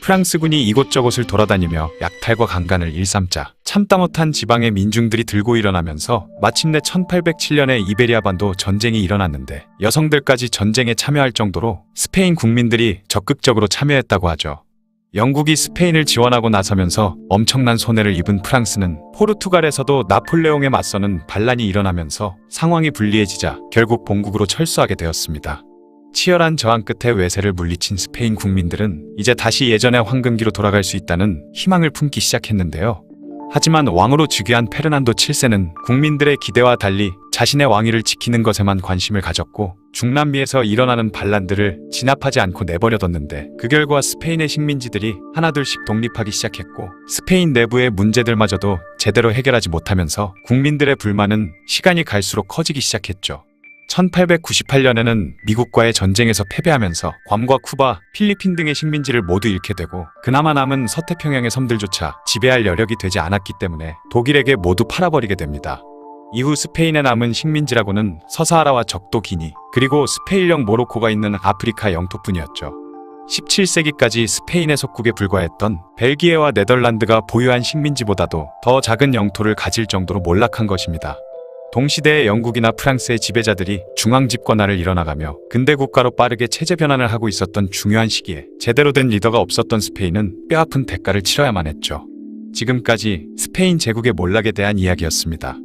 프랑스군이 이곳저곳을 돌아다니며 약탈과 강간을 일삼자 참다 못한 지방의 민중들이 들고 일어나면서 마침내 1807년에 이베리아 반도 전쟁이 일어났는데 여성들까지 전쟁에 참여할 정도로 스페인 국민들이 적극적으로 참여했다고 하죠. 영국이 스페인을 지원하고 나서면서 엄청난 손해를 입은 프랑스는 포르투갈에서도 나폴레옹에 맞서는 반란이 일어나면서 상황이 불리해지자 결국 본국으로 철수하게 되었습니다. 치열한 저항 끝에 외세를 물리친 스페인 국민들은 이제 다시 예전의 황금기로 돌아갈 수 있다는 희망을 품기 시작했는데요. 하지만 왕으로 즉위한 페르난도 7세는 국민들의 기대와 달리 자신의 왕위를 지키는 것에만 관심을 가졌고 중남미에서 일어나는 반란들을 진압하지 않고 내버려뒀는데 그 결과 스페인의 식민지들이 하나둘씩 독립하기 시작했고 스페인 내부의 문제들마저도 제대로 해결하지 못하면서 국민들의 불만은 시간이 갈수록 커지기 시작했죠. 1898년에는 미국과의 전쟁에서 패배하면서 괌과 쿠바, 필리핀 등의 식민지를 모두 잃게 되고 그나마 남은 서태평양의 섬들조차 지배할 여력이 되지 않았기 때문에 독일에게 모두 팔아버리게 됩니다. 이후 스페인에 남은 식민지라고는 서사하라와 적도 기니, 그리고 스페인령 모로코가 있는 아프리카 영토뿐이었죠. 17세기까지 속국에 속국에 불과했던 벨기에와 네덜란드가 보유한 식민지보다도 더 작은 영토를 가질 정도로 몰락한 것입니다. 동시대의 영국이나 프랑스의 지배자들이 중앙 집권화를 이뤄나가며 근대 국가로 빠르게 체제 변환을 하고 있었던 중요한 시기에 제대로 된 리더가 없었던 스페인은 뼈아픈 대가를 치러야만 했죠. 지금까지 스페인 제국의 몰락에 대한 이야기였습니다.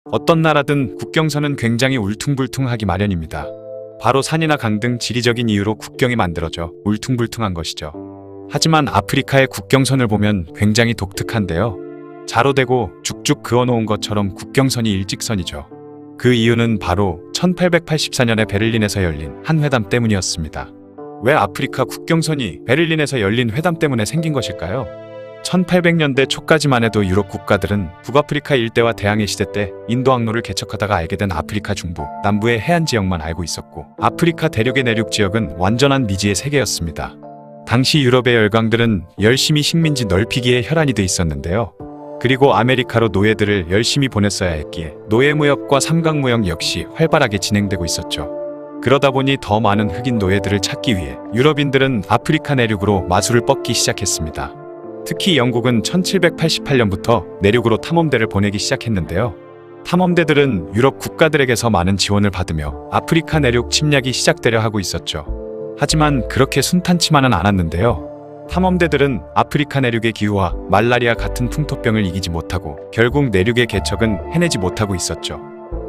어떤 나라든 국경선은 굉장히 울퉁불퉁하기 마련입니다. 바로 산이나 강 등 지리적인 이유로 국경이 만들어져 울퉁불퉁한 것이죠. 하지만 아프리카의 국경선을 보면 굉장히 독특한데요. 자로되고 쭉쭉 그어놓은 것처럼 국경선이 일직선이죠. 그 이유는 바로 1884년에 베를린에서 열린 한 회담 때문이었습니다. 왜 아프리카 국경선이 베를린에서 열린 회담 때문에 생긴 것일까요? 1800년대 초까지만 해도 유럽 국가들은 북아프리카 일대와 대항해 시대 때 인도 항로를 개척하다가 알게 된 아프리카 중부, 남부의 해안 지역만 알고 있었고 아프리카 대륙의 내륙 지역은 완전한 미지의 세계였습니다. 당시 유럽의 열강들은 열심히 식민지 넓히기에 혈안이 돼 있었는데요. 그리고 아메리카로 노예들을 열심히 보냈어야 했기에 노예무역과 삼각무역 역시 활발하게 진행되고 있었죠. 그러다 보니 더 많은 흑인 노예들을 찾기 위해 유럽인들은 아프리카 내륙으로 마술을 뻗기 시작했습니다. 특히 영국은 1788년부터 내륙으로 탐험대를 보내기 시작했는데요. 탐험대들은 유럽 국가들에게서 많은 지원을 받으며 아프리카 내륙 침략이 시작되려 하고 있었죠. 하지만 그렇게 순탄치만은 않았는데요. 탐험대들은 아프리카 내륙의 기후와 말라리아 같은 풍토병을 이기지 못하고 결국 내륙의 개척은 해내지 못하고 있었죠.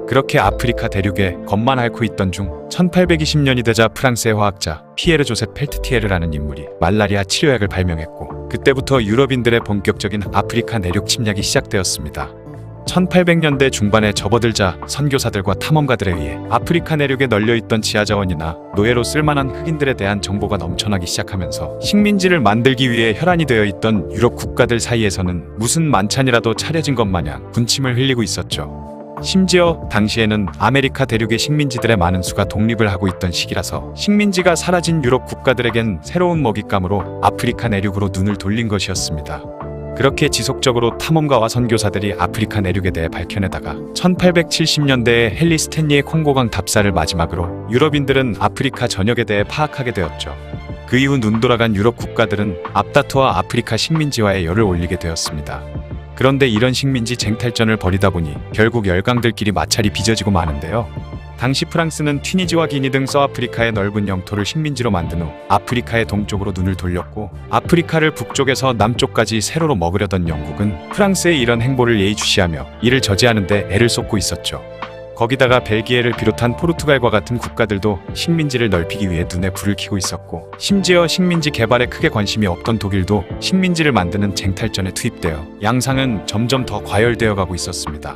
그렇게 아프리카 대륙에 겁만 앓고 있던 중 1820년이 되자 프랑스의 화학자 피에르 조셉 펠트티에르라는 인물이 말라리아 치료약을 발명했고, 그때부터 유럽인들의 본격적인 아프리카 내륙 침략이 시작되었습니다. 1800년대 중반에 접어들자 선교사들과 탐험가들에 의해 아프리카 내륙에 널려있던 지하자원이나 노예로 쓸만한 흑인들에 대한 정보가 넘쳐나기 시작하면서 식민지를 만들기 위해 혈안이 되어 있던 유럽 국가들 사이에서는 무슨 만찬이라도 차려진 것 마냥 군침을 흘리고 있었죠. 심지어 당시에는 아메리카 대륙의 식민지들의 많은 수가 독립을 하고 있던 시기라서 식민지가 사라진 유럽 국가들에겐 새로운 먹잇감으로 아프리카 내륙으로 눈을 돌린 것이었습니다. 그렇게 지속적으로 탐험가와 선교사들이 아프리카 내륙에 대해 밝혀내다가 1870년대에 헨리 스탠리의 콩고강 답사를 마지막으로 유럽인들은 아프리카 전역에 대해 파악하게 되었죠. 그 이후 눈 돌아간 유럽 국가들은 앞다투어 아프리카 식민지화에 열을 올리게 되었습니다. 그런데 이런 식민지 쟁탈전을 벌이다 보니 결국 열강들끼리 마찰이 빚어지고 마는데요. 당시 프랑스는 튀니지와 기니 등 서아프리카의 넓은 영토를 식민지로 만든 후 아프리카의 동쪽으로 눈을 돌렸고, 아프리카를 북쪽에서 남쪽까지 세로로 먹으려던 영국은 프랑스의 이런 행보를 예의주시하며 이를 저지하는 데 애를 쏟고 있었죠. 거기다가 벨기에를 비롯한 포르투갈과 같은 국가들도 식민지를 넓히기 위해 눈에 불을 켜고 있었고, 심지어 식민지 개발에 크게 관심이 없던 독일도 식민지를 만드는 쟁탈전에 투입되어 양상은 점점 더 과열되어 가고 있었습니다.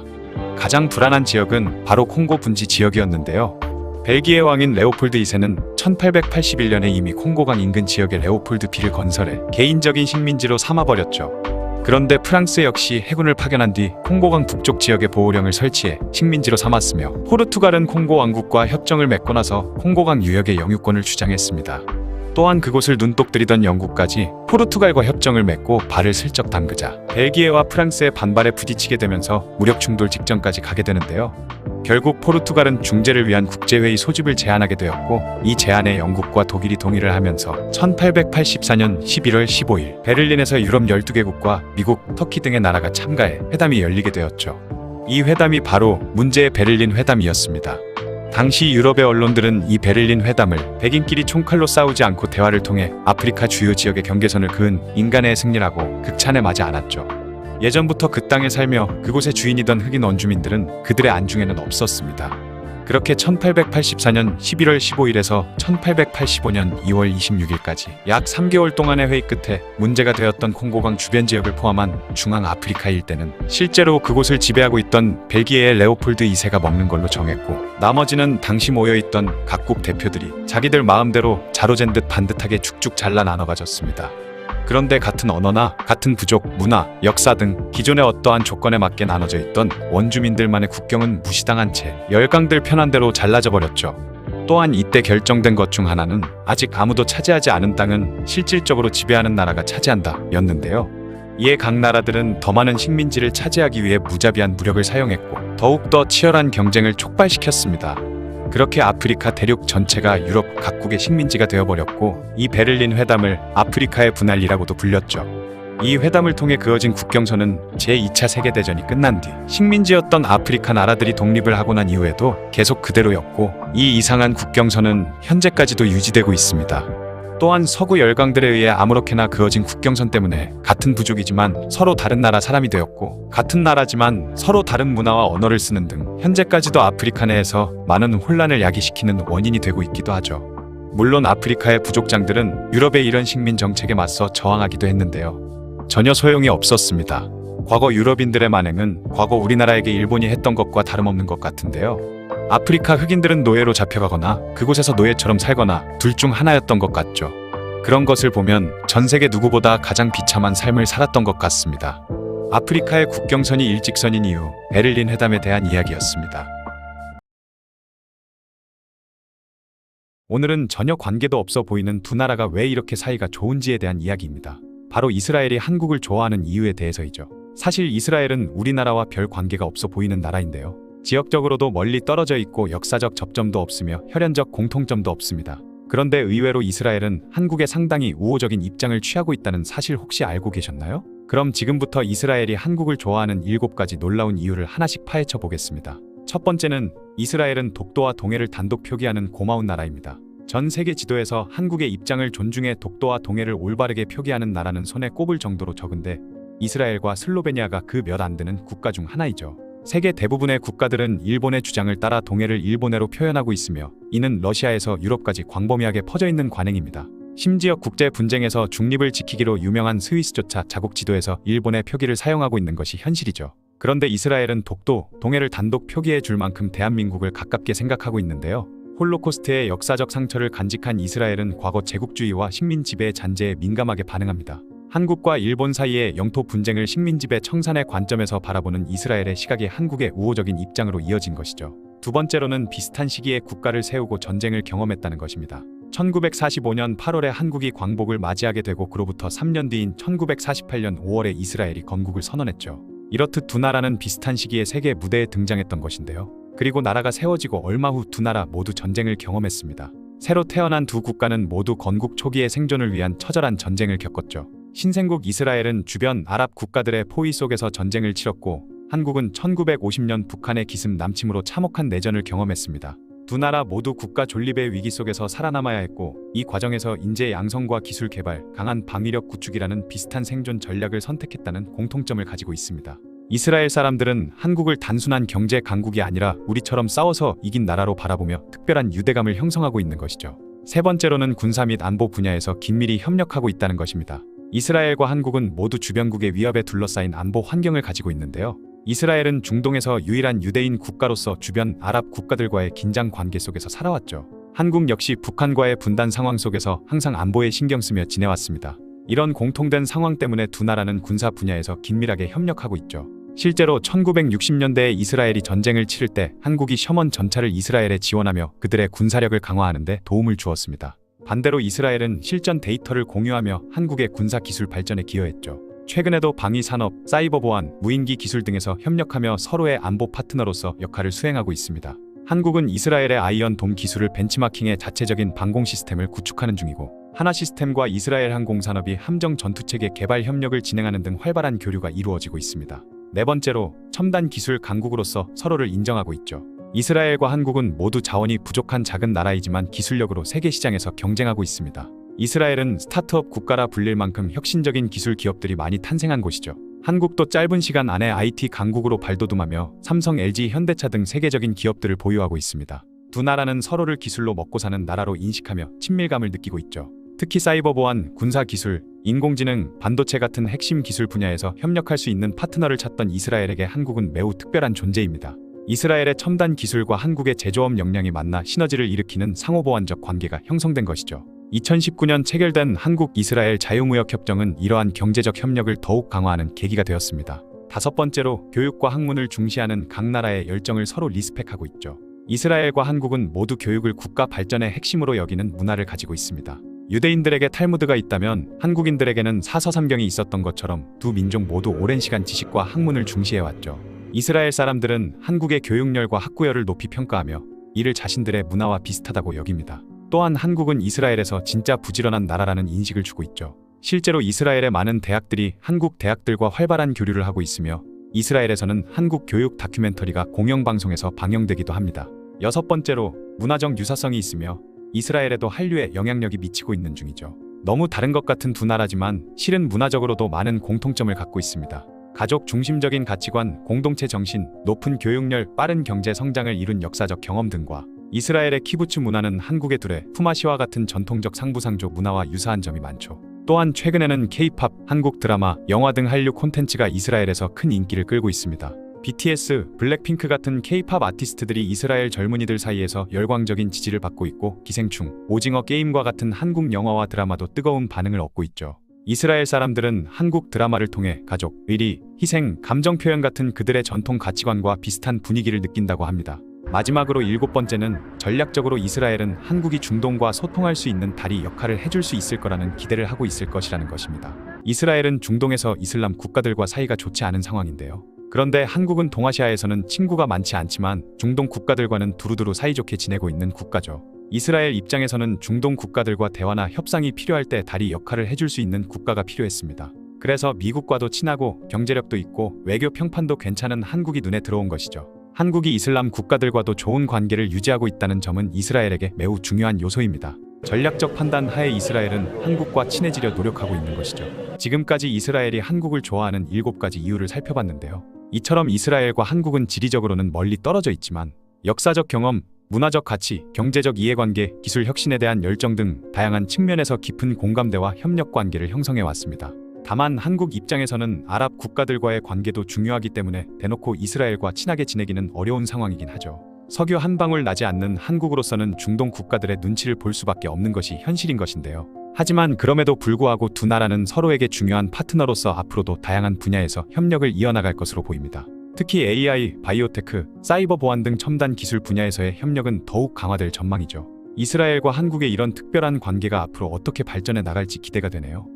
가장 불안한 지역은 바로 콩고 분지 지역이었는데요. 벨기에 왕인 레오폴드 2세는 1881년에 이미 콩고강 인근 지역에 레오폴드 B를 건설해 개인적인 식민지로 삼아버렸죠. 그런데 프랑스 역시 해군을 파견한 뒤 콩고강 북쪽 지역에 보호령을 설치해 식민지로 삼았으며, 포르투갈은 콩고 왕국과 협정을 맺고 나서 콩고강 유역의 영유권을 주장했습니다. 또한 그곳을 눈독 들이던 영국까지 포르투갈과 협정을 맺고 발을 슬쩍 담그자 벨기에와 프랑스의 반발에 부딪히게 되면서 무력 충돌 직전까지 가게 되는데요. 결국 포르투갈은 중재를 위한 국제회의 소집을 제안하게 되었고, 이 제안에 영국과 독일이 동의를 하면서 1884년 11월 15일 베를린에서 유럽 12개국과 미국, 터키 등의 나라가 참가해 회담이 열리게 되었죠. 이 회담이 바로 문제의 베를린 회담이었습니다. 당시 유럽의 언론들은 이 베를린 회담을 백인끼리 총칼로 싸우지 않고 대화를 통해 아프리카 주요 지역의 경계선을 그은 인간의 승리라고 극찬에 맞지 않았죠. 예전부터 그 땅에 살며 그곳의 주인이던 흑인 원주민들은 그들의 안중에는 없었습니다. 그렇게 1884년 11월 15일에서 1885년 2월 26일까지 약 3개월 동안의 회의 끝에 문제가 되었던 콩고강 주변 지역을 포함한 중앙 아프리카 일대는 실제로 그곳을 지배하고 있던 벨기에의 레오폴드 2세가 먹는 걸로 정했고, 나머지는 당시 모여있던 각국 대표들이 자기들 마음대로 자로잰 듯 반듯하게 쭉쭉 잘라 나눠 가졌습니다. 그런데 같은 언어나 같은 부족, 문화, 역사 등 기존의 어떠한 조건에 맞게 나눠져 있던 원주민들만의 국경은 무시당한 채 열강들 편한 대로 잘라져 버렸죠. 또한 이때 결정된 것 중 하나는 아직 아무도 차지하지 않은 땅은 실질적으로 지배하는 나라가 차지한다 였는데요. 이에 각 나라들은 더 많은 식민지를 차지하기 위해 무자비한 무력을 사용했고, 더욱더 치열한 경쟁을 촉발시켰습니다. 그렇게 아프리카 대륙 전체가 유럽 각국의 식민지가 되어버렸고, 이 베를린 회담을 아프리카의 분할이라고도 불렸죠. 이 회담을 통해 그어진 국경선은 제2차 세계대전이 끝난 뒤 식민지였던 아프리카 나라들이 독립을 하고 난 이후에도 계속 그대로였고, 이 이상한 국경선은 현재까지도 유지되고 있습니다. 또한 서구 열강들에 의해 아무렇게나 그어진 국경선 때문에 같은 부족이지만 서로 다른 나라 사람이 되었고, 같은 나라지만 서로 다른 문화와 언어를 쓰는 등 현재까지도 아프리카 내에서 많은 혼란을 야기시키는 원인이 되고 있기도 하죠. 물론 아프리카의 부족장들은 유럽의 이런 식민 정책에 맞서 저항하기도 했는데요. 전혀 소용이 없었습니다. 과거 유럽인들의 만행은 과거 우리나라에게 일본이 했던 것과 다름없는 것 같은데요. 아프리카 흑인들은 노예로 잡혀가거나 그곳에서 노예처럼 살거나 둘 중 하나였던 것 같죠. 그런 것을 보면 전 세계 누구보다 가장 비참한 삶을 살았던 것 같습니다. 아프리카의 국경선이 일직선인 이유, 베를린 회담에 대한 이야기였습니다. 오늘은 전혀 관계도 없어 보이는 두 나라가 왜 이렇게 사이가 좋은지에 대한 이야기입니다. 바로 이스라엘이 한국을 좋아하는 이유에 대해서이죠. 사실 이스라엘은 우리나라와 별 관계가 없어 보이는 나라인데요. 지역적으로도 멀리 떨어져 있고 역사적 접점도 없으며 혈연적 공통점도 없습니다. 그런데 의외로 이스라엘은 한국에 상당히 우호적인 입장을 취하고 있다는 사실 혹시 알고 계셨나요? 그럼 지금부터 이스라엘이 한국을 좋아하는 7가지 놀라운 이유를 하나씩 파헤쳐 보겠습니다. 첫 번째는 이스라엘은 독도와 동해를 단독 표기하는 고마운 나라입니다. 전 세계 지도에서 한국의 입장을 존중해 독도와 동해를 올바르게 표기하는 나라는 손에 꼽을 정도로 적은데, 이스라엘과 슬로베니아가 그 몇 안 되는 국가 중 하나이죠. 세계 대부분의 국가들은 일본의 주장을 따라 동해를 일본해로 표현하고 있으며 이는 러시아에서 유럽까지 광범위하게 퍼져 있는 관행입니다. 심지어 국제 분쟁에서 중립을 지키기로 유명한 스위스조차 자국 지도에서 일본의 표기를 사용하고 있는 것이 현실이죠. 그런데 이스라엘은 독도, 동해를 단독 표기해 줄 만큼 대한민국을 가깝게 생각하고 있는데요. 홀로코스트의 역사적 상처를 간직한 이스라엘은 과거 제국주의와 식민 지배의 잔재에 민감하게 반응합니다. 한국과 일본 사이의 영토 분쟁을 식민 지배 청산의 관점에서 바라보는 이스라엘의 시각이 한국의 우호적인 입장으로 이어진 것이죠. 두 번째로는 비슷한 시기에 국가를 세우고 전쟁을 경험했다는 것입니다. 1945년 8월에 한국이 광복을 맞이하게 되고 그로부터 3년 뒤인 1948년 5월에 이스라엘이 건국을 선언했죠. 이렇듯 두 나라는 비슷한 시기에 세계 무대에 등장했던 것인데요. 그리고 나라가 세워지고 얼마 후 두 나라 모두 전쟁을 경험했습니다. 새로 태어난 두 국가는 모두 건국 초기의 생존을 위한 처절한 전쟁을 겪었죠. 신생국 이스라엘은 주변 아랍 국가들의 포위 속에서 전쟁을 치렀고 한국은 1950년 북한의 기습 남침으로 참혹한 내전을 경험했습니다. 두 나라 모두 국가 존립의 위기 속에서 살아남아야 했고 이 과정에서 인재 양성과 기술 개발, 강한 방위력 구축이라는 비슷한 생존 전략을 선택했다는 공통점을 가지고 있습니다. 이스라엘 사람들은 한국을 단순한 경제 강국이 아니라 우리처럼 싸워서 이긴 나라로 바라보며 특별한 유대감을 형성하고 있는 것이죠. 세 번째로는 군사 및 안보 분야에서 긴밀히 협력하고 있다는 것입니다. 이스라엘과 한국은 모두 주변국의 위협에 둘러싸인 안보 환경을 가지고 있는데요. 이스라엘은 중동에서 유일한 유대인 국가로서 주변 아랍 국가들과의 긴장 관계 속에서 살아왔죠. 한국 역시 북한과의 분단 상황 속에서 항상 안보에 신경 쓰며 지내왔습니다. 이런 공통된 상황 때문에 두 나라는 군사 분야에서 긴밀하게 협력하고 있죠. 실제로 1960년대에 이스라엘이 전쟁을 치를 때 한국이 셔먼 전차를 이스라엘에 지원하며 그들의 군사력을 강화하는 데 도움을 주었습니다. 반대로 이스라엘은 실전 데이터를 공유하며 한국의 군사 기술 발전에 기여했죠. 최근에도 방위 산업, 사이버 보안, 무인기 기술 등에서 협력하며 서로의 안보 파트너로서 역할을 수행하고 있습니다. 한국은 이스라엘의 아이언 돔 기술을 벤치마킹해 자체적인 방공 시스템을 구축하는 중이고 하나시스템과 이스라엘 항공산업이 함정 전투체계 개발 협력을 진행하는 등 활발한 교류가 이루어지고 있습니다. 네 번째로 첨단 기술 강국으로서 서로를 인정하고 있죠. 이스라엘과 한국은 모두 자원이 부족한 작은 나라이지만 기술력으로 세계 시장에서 경쟁하고 있습니다. 이스라엘은 스타트업 국가라 불릴 만큼 혁신적인 기술 기업들이 많이 탄생한 곳이죠. 한국도 짧은 시간 안에 IT 강국으로 발돋움하며 삼성, LG, 현대차 등 세계적인 기업들을 보유하고 있습니다. 두 나라는 서로를 기술로 먹고 사는 나라로 인식하며 친밀감을 느끼고 있죠. 특히 사이버 보안, 군사 기술, 인공지능, 반도체 같은 핵심 기술 분야에서 협력할 수 있는 파트너를 찾던 이스라엘에게 한국은 매우 특별한 존재입니다. 이스라엘의 첨단 기술과 한국의 제조업 역량이 만나 시너지를 일으키는 상호보완적 관계가 형성된 것이죠. 2019년 체결된 한국-이스라엘 자유무역협정은 이러한 경제적 협력을 더욱 강화하는 계기가 되었습니다. 다섯 번째로 교육과 학문을 중시하는 각 나라의 열정을 서로 리스펙하고 있죠. 이스라엘과 한국은 모두 교육을 국가 발전의 핵심으로 여기는 문화를 가지고 있습니다. 유대인들에게 탈무드가 있다면 한국인들에게는 사서삼경이 있었던 것처럼 두 민족 모두 오랜 시간 지식과 학문을 중시해왔죠. 이스라엘 사람들은 한국의 교육열과 학구열을 높이 평가하며 이를 자신들의 문화와 비슷하다고 여깁니다. 또한 한국은 이스라엘에서 진짜 부지런한 나라라는 인식을 주고 있죠. 실제로 이스라엘의 많은 대학들이 한국 대학들과 활발한 교류를 하고 있으며 이스라엘에서는 한국 교육 다큐멘터리가 공영방송에서 방영되기도 합니다. 여섯 번째로 문화적 유사성이 있으며 이스라엘에도 한류의 영향력이 미치고 있는 중이죠. 너무 다른 것 같은 두 나라지만 실은 문화적으로도 많은 공통점을 갖고 있습니다. 가족 중심적인 가치관, 공동체 정신, 높은 교육열, 빠른 경제 성장을 이룬 역사적 경험 등과 이스라엘의 키부츠 문화는 한국의 둘의 푸마시와 같은 전통적 상부상조 문화와 유사한 점이 많죠. 또한 최근에는 K-팝, 한국 드라마, 영화 등 한류 콘텐츠가 이스라엘에서 큰 인기를 끌고 있습니다. BTS, 블랙핑크 같은 K-팝 아티스트들이 이스라엘 젊은이들 사이에서 열광적인 지지를 받고 있고 기생충, 오징어 게임과 같은 한국 영화와 드라마도 뜨거운 반응을 얻고 있죠. 이스라엘 사람들은 한국 드라마를 통해 가족, 의리, 희생, 감정 표현 같은 그들의 전통 가치관과 비슷한 분위기를 느낀다고 합니다. 마지막으로 일곱 번째는 전략적으로 이스라엘은 한국이 중동과 소통할 수 있는 다리 역할을 해줄 수 있을 거라는 기대를 하고 있을 것이라는 것입니다. 이스라엘은 중동에서 이슬람 국가들과 사이가 좋지 않은 상황인데요. 그런데 한국은 동아시아에서는 친구가 많지 않지만 중동 국가들과는 두루두루 사이좋게 지내고 있는 국가죠. 이스라엘 입장에서는 중동 국가들과 대화나 협상이 필요할 때 다리 역할을 해줄 수 있는 국가가 필요했습니다. 그래서 미국과도 친하고 경제력도 있고 외교 평판도 괜찮은 한국이 눈에 들어온 것이죠. 한국이 이슬람 국가들과도 좋은 관계를 유지하고 있다는 점은 이스라엘에게 매우 중요한 요소입니다. 전략적 판단 하에 이스라엘은 한국과 친해지려 노력하고 있는 것이죠. 지금까지 이스라엘이 한국을 좋아하는 7가지 이유를 살펴봤는데요. 이처럼 이스라엘과 한국은 지리적으로는 멀리 떨어져 있지만 역사적 경험, 문화적 가치, 경제적 이해관계, 기술 혁신에 대한 열정 등 다양한 측면에서 깊은 공감대와 협력 관계를 형성해 왔습니다. 다만 한국 입장에서는 아랍 국가들과의 관계도 중요하기 때문에 대놓고 이스라엘과 친하게 지내기는 어려운 상황이긴 하죠. 석유 한 방울 나지 않는 한국으로서는 중동 국가들의 눈치를 볼 수밖에 없는 것이 현실인 것인데요. 하지만 그럼에도 불구하고 두 나라는 서로에게 중요한 파트너로서 앞으로도 다양한 분야에서 협력을 이어나갈 것으로 보입니다. 특히 AI, 바이오테크, 사이버 보안 등 첨단 기술 분야에서의 협력은 더욱 강화될 전망이죠. 이스라엘과 한국의 이런 특별한 관계가 앞으로 어떻게 발전해 나갈지 기대가 되네요.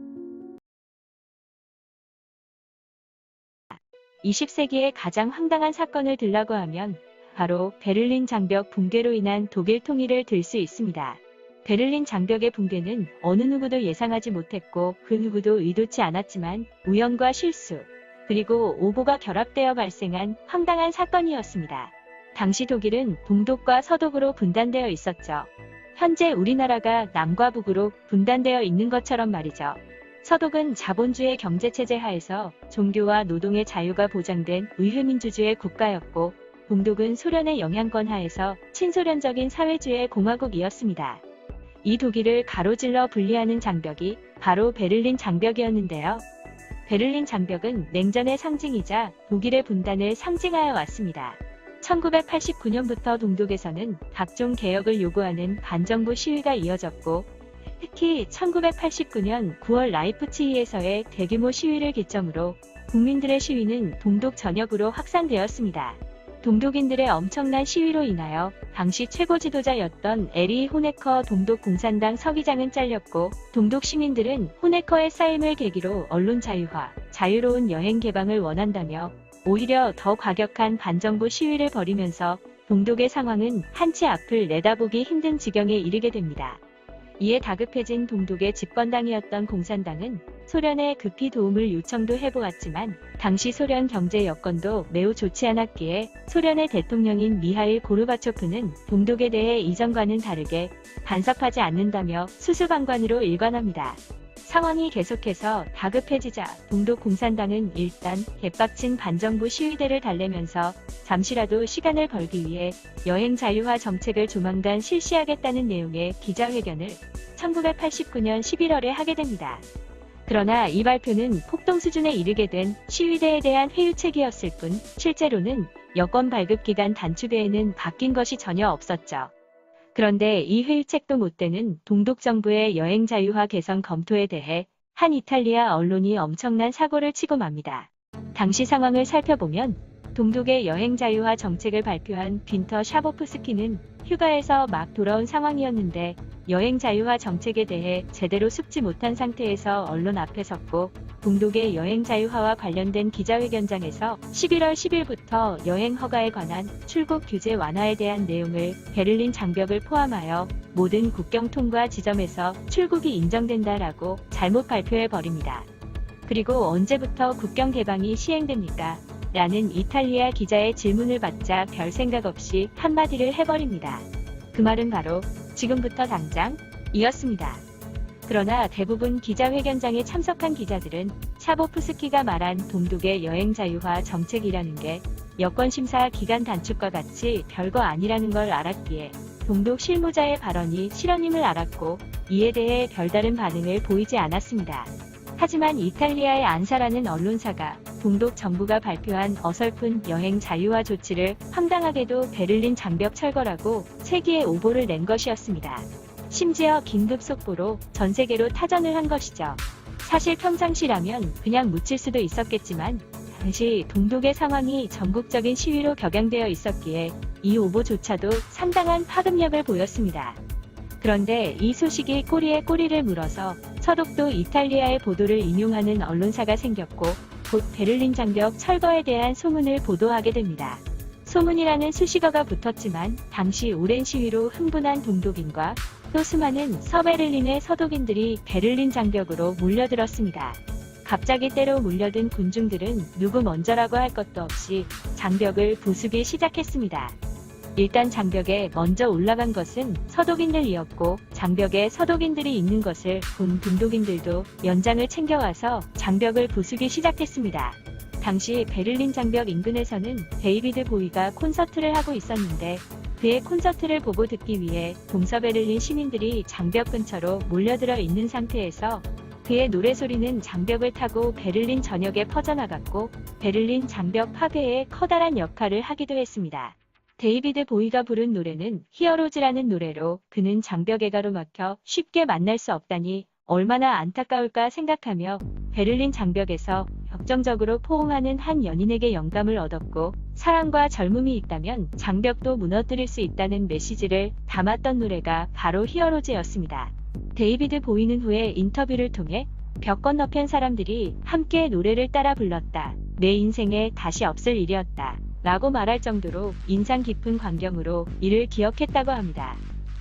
20세기의 가장 황당한 사건을 들라고 하면 바로 베를린 장벽 붕괴로 인한 독일 통일을 들 수 있습니다. 베를린 장벽의 붕괴는 어느 누구도 예상하지 못했고 그 누구도 의도치 않았지만 우연과 실수, 그리고 오보가 결합되어 발생한 황당한 사건이었습니다. 당시 독일은 동독과 서독으로 분단되어 있었죠. 현재 우리나라가 남과 북으로 분단되어 있는 것처럼 말이죠. 서독은 자본주의 경제체제 하에서 종교와 노동의 자유가 보장된 의회민주주의 국가였고, 동독은 소련의 영향권 하에서 친소련적인 사회주의 공화국이었습니다. 이 독일을 가로질러 분리하는 장벽이 바로 베를린 장벽이었는데요. 베를린 장벽은 냉전의 상징이자 독일의 분단을 상징하여 왔습니다. 1989년부터 동독에서는 각종 개혁을 요구하는 반정부 시위가 이어졌고, 특히 1989년 9월 라이프치히에서의 대규모 시위를 기점으로 국민들의 시위는 동독 전역으로 확산되었습니다. 동독인들의 엄청난 시위로 인하여 당시 최고 지도자였던 에리 호네커 동독 공산당 서기장은 잘렸고, 동독 시민들은 호네커의 쌓임을 계기로 언론 자유화, 자유로운 여행 개방을 원한다며 오히려 더 과격한 반정부 시위를 벌이면서 동독의 상황은 한치 앞을 내다보기 힘든 지경에 이르게 됩니다. 이에 다급해진 동독의 집권당이었던 공산당은 소련에 급히 도움을 요청도 해보았지만 당시 소련 경제 여건도 매우 좋지 않았기에 소련의 대통령인 미하일 고르바초프는 동독에 대해 이전과는 다르게 간섭하지 않는다며 수수방관으로 일관합니다. 상황이 계속해서 다급해지자 동독 공산당은 일단 개빡친 반정부 시위대를 달래면서 잠시라도 시간을 벌기 위해 여행 자유화 정책을 조만간 실시하겠다는 내용의 기자회견을 1989년 11월에 하게 됩니다. 그러나 이 발표는 폭동 수준에 이르게 된 시위대에 대한 회유책이었을 뿐 실제로는 여권 발급 기간 단축 외에는 바뀐 것이 전혀 없었죠. 그런데 이 회유책도 못 되는 동독 정부의 여행 자유화 개선 검토에 대해 한 이탈리아 언론이 엄청난 사고를 치고 맙니다. 당시 상황을 살펴보면 동독의 여행 자유화 정책을 발표한 빈터 샤보프스키는 휴가에서 막 돌아온 상황이었는데 여행 자유화 정책에 대해 제대로 숙지 못한 상태에서 언론 앞에 섰고, 동독의 여행 자유화와 관련된 기자회견장에서 11월 10일부터 여행 허가에 관한 출국 규제 완화에 대한 내용을 베를린 장벽을 포함하여 모든 국경 통과 지점에서 출국이 인정된다라고 잘못 발표해버립니다. 그리고 언제부터 국경 개방이 시행됩니까? 라는 이탈리아 기자의 질문을 받자 별 생각 없이 한마디를 해버립니다. 그 말은 바로 지금부터 당장 이었습니다. 그러나 대부분 기자회견장에 참석한 기자들은 샤보프스키가 말한 동독의 여행 자유화 정책이라는 게 여권심사 기간 단축과 같이 별거 아니라는 걸 알았기에 동독 실무자의 발언이 실언임을 알았고, 이에 대해 별다른 반응을 보이지 않았습니다. 하지만 이탈리아의 안사라는 언론사가 동독 정부가 발표한 어설픈 여행 자유화 조치를 황당하게도 베를린 장벽 철거라고 세기의 오보를 낸 것이었습니다. 심지어 긴급 속보로 전 세계로 타전을 한 것이죠. 사실 평상시라면 그냥 묻힐 수도 있었겠지만 당시 동독의 상황이 전국적인 시위로 격양되어 있었기에 이 오보조차도 상당한 파급력을 보였습니다. 그런데 이 소식이 꼬리에 꼬리를 물어서 서독도 이탈리아의 보도를 인용하는 언론사가 생겼고, 곧 베를린 장벽 철거에 대한 소문을 보도하게 됩니다. 소문이라는 수식어가 붙었지만 당시 오랜 시위로 흥분한 동독인과 또 수많은 서베를린의 서독인들이 베를린 장벽으로 몰려들었습니다. 갑자기 때로 몰려든 군중들은 누구 먼저라고 할 것도 없이 장벽을 부수기 시작했습니다. 일단 장벽에 먼저 올라간 것은 서독인들이었고, 장벽에 서독인들이 있는 것을 본 동독인들도 연장을 챙겨와서 장벽을 부수기 시작했습니다. 당시 베를린 장벽 인근에서는 데이비드 보위가 콘서트를 하고 있었는데 그의 콘서트를 보고 듣기 위해 동서베를린 시민들이 장벽 근처로 몰려들어 있는 상태에서 그의 노래소리는 장벽을 타고 베를린 전역에 퍼져나갔고 베를린 장벽 파괴에 커다란 역할을 하기도 했습니다. 데이비드 보위가 부른 노래는 히어로즈라는 노래로 그는 장벽에 가로막혀 쉽게 만날 수 없다니 얼마나 안타까울까 생각하며 베를린 장벽에서 격정적으로 포옹하는 한 연인에게 영감을 얻었고 사랑과 젊음이 있다면 장벽도 무너뜨릴 수 있다는 메시지를 담았던 노래가 바로 히어로즈였습니다. 데이비드 보위는 후에 인터뷰를 통해 벽 건너편 사람들이 함께 노래를 따라 불렀다. 내 인생에 다시 없을 일이었다. 라고 말할 정도로 인상 깊은 광경으로 이를 기억했다고 합니다.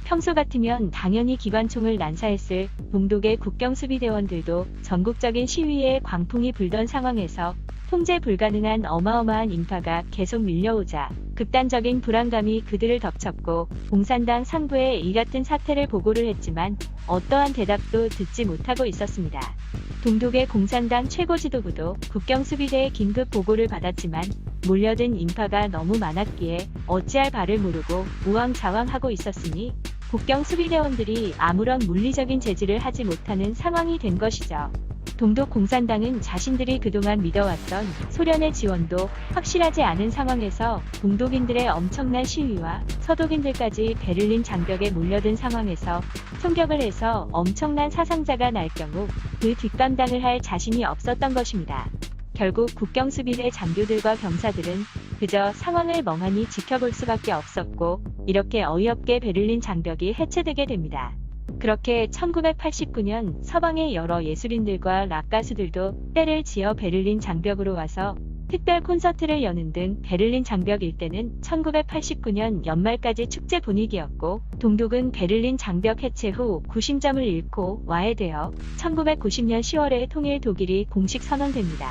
평소 같으면 당연히 기관총을 난사했을 동독의 국경수비대원들도 전국적인 시위에 광풍이 불던 상황에서 통제 불가능한 어마어마한 인파가 계속 밀려오자 극단적인 불안감이 그들을 덮쳤고 공산당 상부에 이 같은 사태를 보고를 했지만 어떠한 대답도 듣지 못하고 있었습니다. 동독의 공산당 최고 지도부도 국경수비대의 긴급 보고를 받았지만 몰려든 인파가 너무 많았기에 어찌할 바를 모르고 우왕좌왕하고 있었으니 국경수비대원들이 아무런 물리적인 제지를 하지 못하는 상황이 된 것이죠. 동독 공산당은 자신들이 그동안 믿어왔던 소련의 지원도 확실하지 않은 상황에서 동독인들의 엄청난 시위와 서독인들까지 베를린 장벽에 몰려든 상황에서 총격을 해서 엄청난 사상자가 날 경우 그 뒷감당을 할 자신이 없었던 것입니다. 결국 국경수비대 장교들과 병사들은 그저 상황을 멍하니 지켜볼 수밖에 없었고 이렇게 어이없게 베를린 장벽이 해체되게 됩니다. 그렇게 1989년 서방의 여러 예술인들과 락 가수들도 때를 지어 베를린 장벽으로 와서 특별 콘서트를 여는 등 베를린 장벽 일대는 1989년 연말까지 축제 분위기였고 동독은 베를린 장벽 해체 후 구심점을 잃고 와해되어 1990년 10월에 통일 독일이 공식 선언됩니다.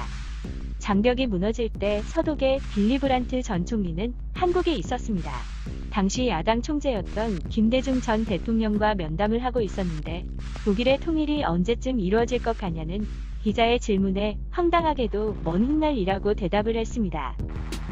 장벽이 무너질 때 서독의 빌리 브란트 전 총리는 한국에 있었습니다. 당시 야당 총재였던 김대중 전 대통령과 면담을 하고 있었는데 독일의 통일이 언제쯤 이루어질 것 같냐는 기자의 질문에 황당하게도 먼 훗날이라고 대답을 했습니다.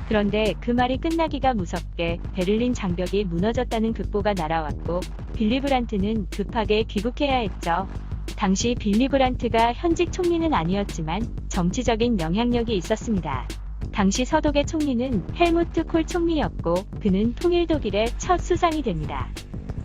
그런데 그 말이 끝나기가 무섭게 베를린 장벽이 무너졌다는 급보가 날아왔고 빌리 브란트는 급하게 귀국해야 했죠. 당시 빌리 브란트가 현직 총리는 아니었지만 정치적인 영향력이 있었습니다. 당시 서독의 총리는 헬무트 콜 총리였고 그는 통일 독일의 첫 수상이 됩니다.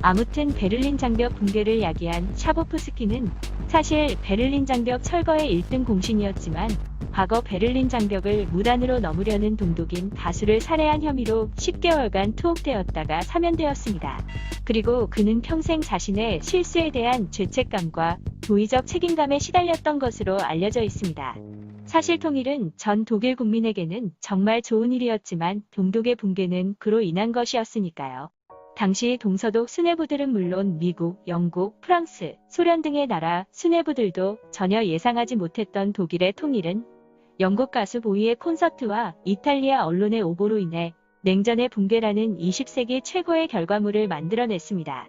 아무튼 베를린 장벽 붕괴를 야기한 샤보프스키는 사실 베를린 장벽 철거의 1등 공신이었지만 과거 베를린 장벽을 무단으로 넘으려는 동독인 다수를 살해한 혐의로 10개월간 투옥되었다가 사면되었습니다. 그리고 그는 평생 자신의 실수에 대한 죄책감과 도의적 책임감에 시달렸던 것으로 알려져 있습니다. 사실 통일은 전 독일 국민에게는 정말 좋은 일이었지만 동독의 붕괴는 그로 인한 것이었으니까요. 당시 동서독 수뇌부들은 물론 미국, 영국, 프랑스, 소련 등의 나라 수뇌부들도 전혀 예상하지 못했던 독일의 통일은 영국 가수 보위의 콘서트와 이탈리아 언론의 오보로 인해 냉전의 붕괴라는 20세기 최고의 결과물을 만들어냈습니다.